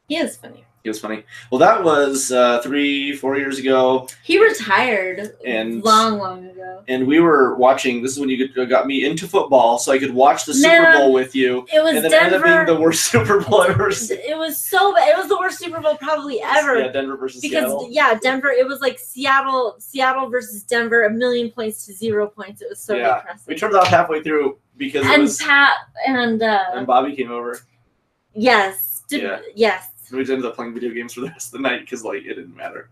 He is funny. He was funny. Well, that was 3-4 years ago. He retired long ago. And we were watching. This is when you got me into football, so I could watch the Super Bowl with you. It was and then Denver. It ended up being the worst Super Bowl I've ever seen. It was so bad. It was the worst Super Bowl probably ever. Yeah, Denver versus Seattle. Denver. It was like Seattle versus Denver, 1,000,000 points to 0 points. It was so depressing. We turned off halfway through because Pat and Bobby came over. Yes. Yes. We just ended up playing video games for the rest of the night because like it didn't matter.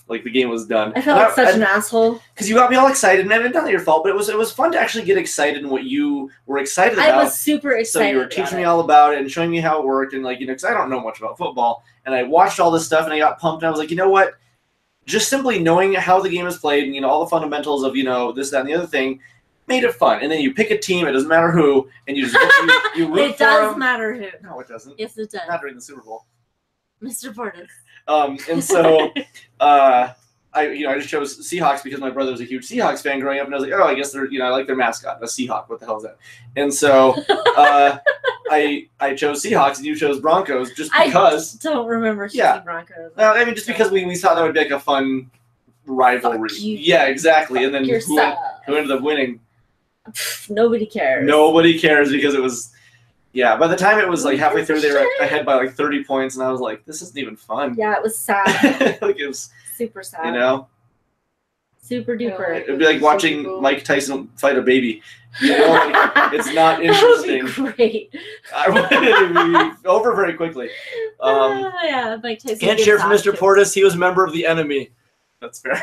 Like the game was done. I felt like such an asshole. Because you got me all excited, and it's not your fault, but it was fun to actually get excited in what you were excited about. I was super excited. So you were teaching me all about it and showing me how it worked, and because I don't know much about football, and I watched all this stuff and I got pumped, and I was like, you know what? Just simply knowing how the game is played and all the fundamentals of this, that, and the other thing, made it fun. And then you pick a team, it doesn't matter who, and you just you root it does matter who. No, it doesn't. Yes, it does. Not during the Super Bowl. Mr. Portis. And so I just chose Seahawks because my brother was a huge Seahawks fan growing up, and I was like, oh, I guess they're, I like their mascot, a Seahawk. What the hell is that? And so I chose Seahawks, and you chose Broncos just because. I don't remember choosing Broncos. Just because we thought that would be like a fun rivalry. Yeah, exactly. And then who ended up winning? Nobody cares. Nobody cares because it was. Yeah, by the time it was like halfway through, they were ahead by like 30 points, and I was like, this isn't even fun. Yeah, it was sad. Like it was super sad. Super duper. It'd be like watching Mike Tyson fight a baby. It's not interesting. That would be great. It would be over very quickly. Yeah, Mike Tyson. Can't share for Mr. Portis. He was a member of the enemy. That's fair.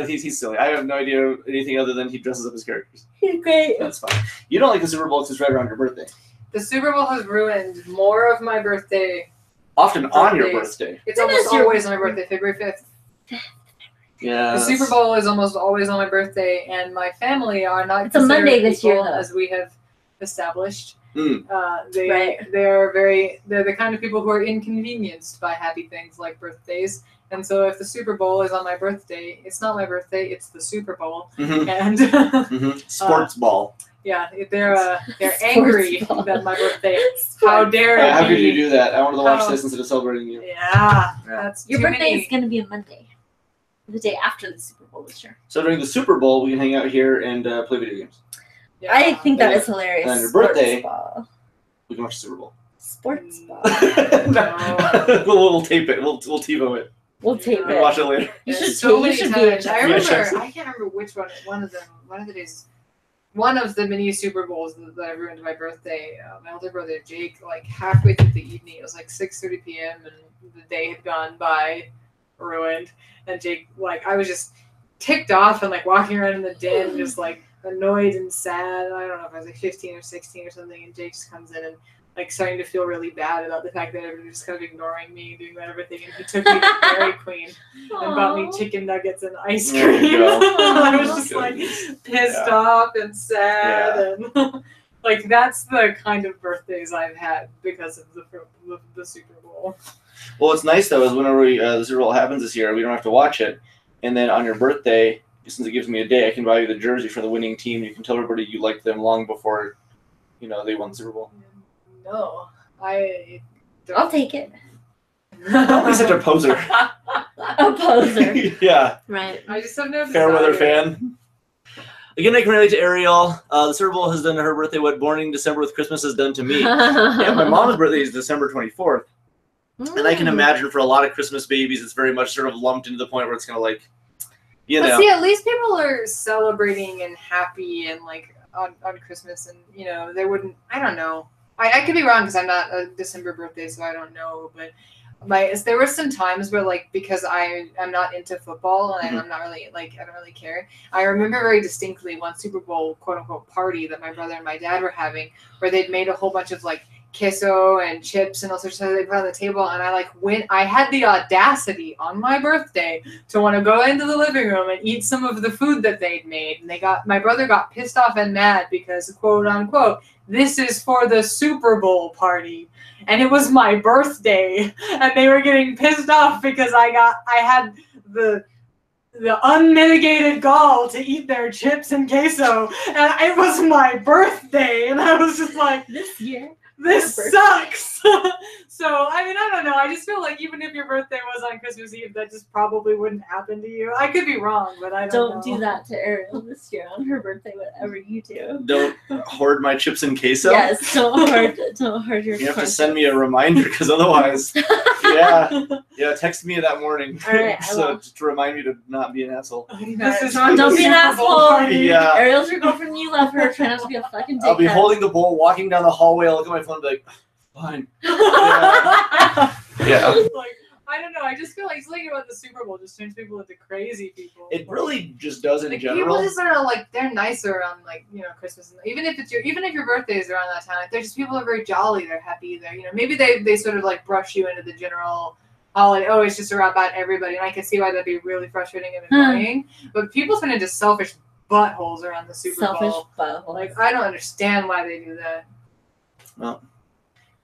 He's silly. I have no idea anything other than he dresses up his characters. He's great. That's fine. You don't like the Super Bowl because it's right around your birthday. The Super Bowl has ruined more of my birthday. Often on your birthday. It's almost always on my birthday, February 5th. Yeah. The Super Bowl is almost always on my birthday, and my family are not. It's a Monday this year, as we have established. Mm. They're the kind of people who are inconvenienced by happy things like birthdays. And so if the Super Bowl is on my birthday, it's not my birthday, it's the Super Bowl. Mm-hmm. And sports ball. Yeah, they're angry that my birthday is. How dare it How could you do that? I wanted to watch this instead of celebrating you. Yeah. That's your birthday is going to be a Monday. The day after the Super Bowl this year. So during the Super Bowl, we can hang out here and play video games. Yeah. I think that is hilarious. And on your birthday, we can watch the Super Bowl. Sports ball. We'll tape it. We'll TiVo it. We'll tape it. Watch it later. You should so many times. I can't remember which one. One of the days. One of the mini Super Bowls that I ruined my birthday. My older brother Jake, like halfway through the evening, it was like 6:30 p.m. and the day had gone by, ruined. And Jake, like, I was just ticked off and like walking around in the den, just like annoyed and sad. I don't know if I was like 15 or 16 or something. And Jake just comes in and like starting to feel really bad about the fact that everybody was just kind of ignoring me, doing everything. And he took me to Dairy Queen and bought me chicken nuggets and ice cream. I was just like pissed off and sad, and like that's the kind of birthdays I've had because of the Super Bowl. Well, what's nice though is whenever the Super Bowl happens this year, we don't have to watch it, and then on your birthday, since it gives me a day, I can buy you the jersey for the winning team. You can tell everybody you liked them long before, they won the Super Bowl. No, I'll take it. Don't be such a poser. A poser. Yeah. Right. I just have no fair weather fan. Again, I can relate to Ariel. The Super Bowl has done to her birthday what Born in December with Christmas has done to me. Yeah, my mom's birthday is December 24th. And I can imagine for a lot of Christmas babies, it's very much sort of lumped into the point where it's going to But see, at least people are celebrating and happy and like on Christmas, and they wouldn't. I don't know. I could be wrong because I'm not a December birthday, so I don't know. But there were some times where because I'm not into football and I'm not really I don't really care. I remember very distinctly one Super Bowl quote unquote party that my brother and my dad were having, where they'd made a whole bunch of queso and chips and all sorts of stuff they put on the table, and I had the audacity on my birthday to want to go into the living room and eat some of the food that they'd made, and my brother got pissed off and mad because quote unquote this is for the Super Bowl party, and it was my birthday, and they were getting pissed off because I had the unmitigated gall to eat their chips and queso, and it was my birthday, and I was just like, this sucks. So, I don't know. I just feel like even if your birthday was on Christmas Eve, that just probably wouldn't happen to you. I could be wrong, but I don't know. Do that to Ariel this year on her birthday, whatever you do. Don't hoard my chips and queso? Yes, don't hoard your You have to send me a reminder, because otherwise, text me that morning. All right, just to remind me to not be an asshole. Don't be an asshole. Yeah. Ariel's your girlfriend, you love her. Try not to be a fucking dickhead. I'll be holding the bowl, walking down the hallway, I'll look at my phone and be like, fine. Yeah. I don't know. I just feel like something about the Super Bowl just turns people into crazy people. It really just does in general. People just are they're nicer on Christmas, and even if your birthday is around that time, they're just people are very jolly. They're happy. They're maybe they sort of brush you into the general holiday. Oh, it's just about everybody, and I can see why that'd be really frustrating and annoying. But people turn into selfish buttholes around the Super Selfish Bowl. butthole. Like, I don't understand why they do that. Well,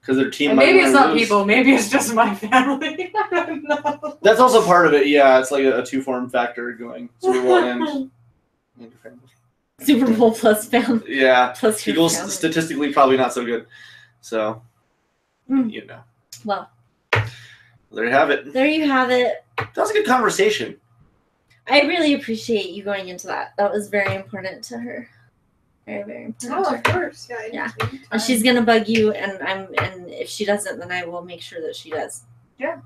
because their team. And might maybe it's not lose. people. Maybe it's just my family. I don't know. That's also part of it. Yeah, it's like a two-form factor going Super Bowl and your family. Super Bowl plus family. Yeah, plus Eagles family. statistically probably not so good. So, you know. Well, there you have it. There you have it. That was a good conversation. I really appreciate you going into that. That was very important to her. Very, very important. Oh, of course. Yeah. And she's gonna bug you, and if she doesn't, then I will make sure that she does. Yeah, of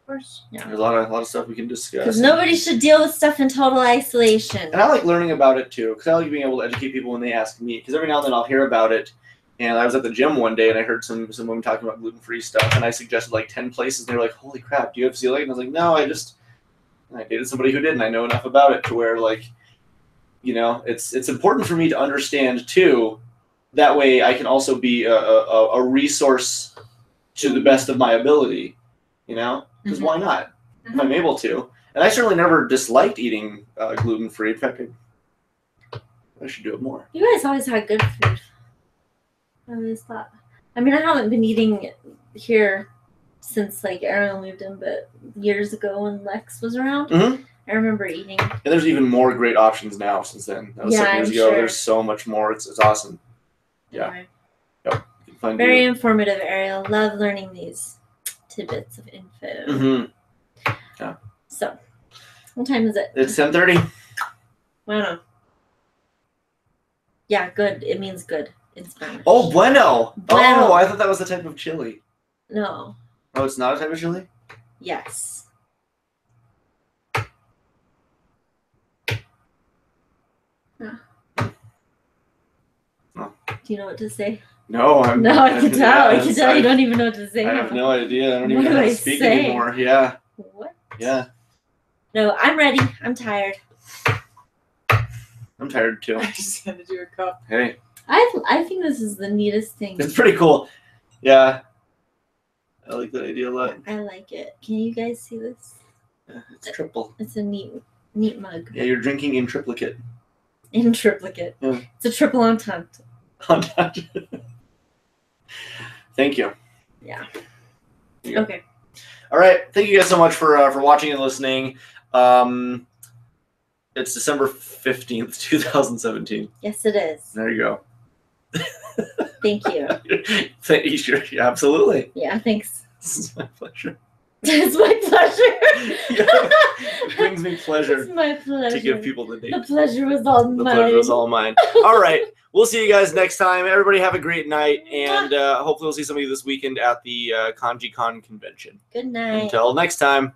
course. Yeah. There's a lot of stuff we can discuss. Because nobody should deal with stuff in total isolation. And I like learning about it too, because I like being able to educate people when they ask me. Because every now and then I'll hear about it. And I was at the gym one day and I heard some women talking about gluten-free stuff, and I suggested like 10 places. And they were like, "Holy crap, do you have celiac?" And I was like, "No, I dated somebody who did, and I know enough about it to where like, you know, it's important for me to understand too. That way I can also be a resource to the best of my ability, you know, because why not? If I'm able to. And I certainly never disliked eating gluten-free. In fact, I should do it more. You guys always had good food. I always thought. I mean, I haven't been eating here since like Ariel moved in, but years ago when Lex was around, I remember eating. And there's even more great options now since then. That was 7 years ago. Sure. There's so much more. It's awesome. Yeah. Anyway. Yep. You can find very informative, Ariel. Love learning these tidbits of info. Yeah. So, what time is it? It's 10:30. Bueno. Yeah, good. It means good in Spanish. Oh, bueno. Bueno. Oh, I thought that was a type of chili. No. Oh, it's not a type of chili? Yes. Yeah. Oh. Do you know what to say? No, I can tell. I can tell you don't even know what to say. I have no idea. I don't even know how to speak anymore. Yeah. What? Yeah. No, I'm ready. I'm tired. I'm tired too. I just handed you a cup. Hey. I think this is the neatest thing. It's pretty cool. Yeah. I like that idea a lot. I like it. Can you guys see this? Yeah, it's triple. It's a neat mug. Yeah, you're drinking in triplicate. In triplicate. Yeah. It's a triple entente. Thank you. Yeah. Okay. All right. Thank you guys so much for watching and listening. It's December 15th, 2017. Yes, it is. There you go. Thank you. Thank you. Sure. Yeah, absolutely. Yeah, thanks. This is my pleasure. It's my pleasure. It brings me pleasure. It's my pleasure to give people the name. The pleasure was all mine. The pleasure was all mine. All right. We'll see you guys next time. Everybody have a great night, and hopefully we'll see some of you this weekend at the Kanji Con convention. Good night. Until next time.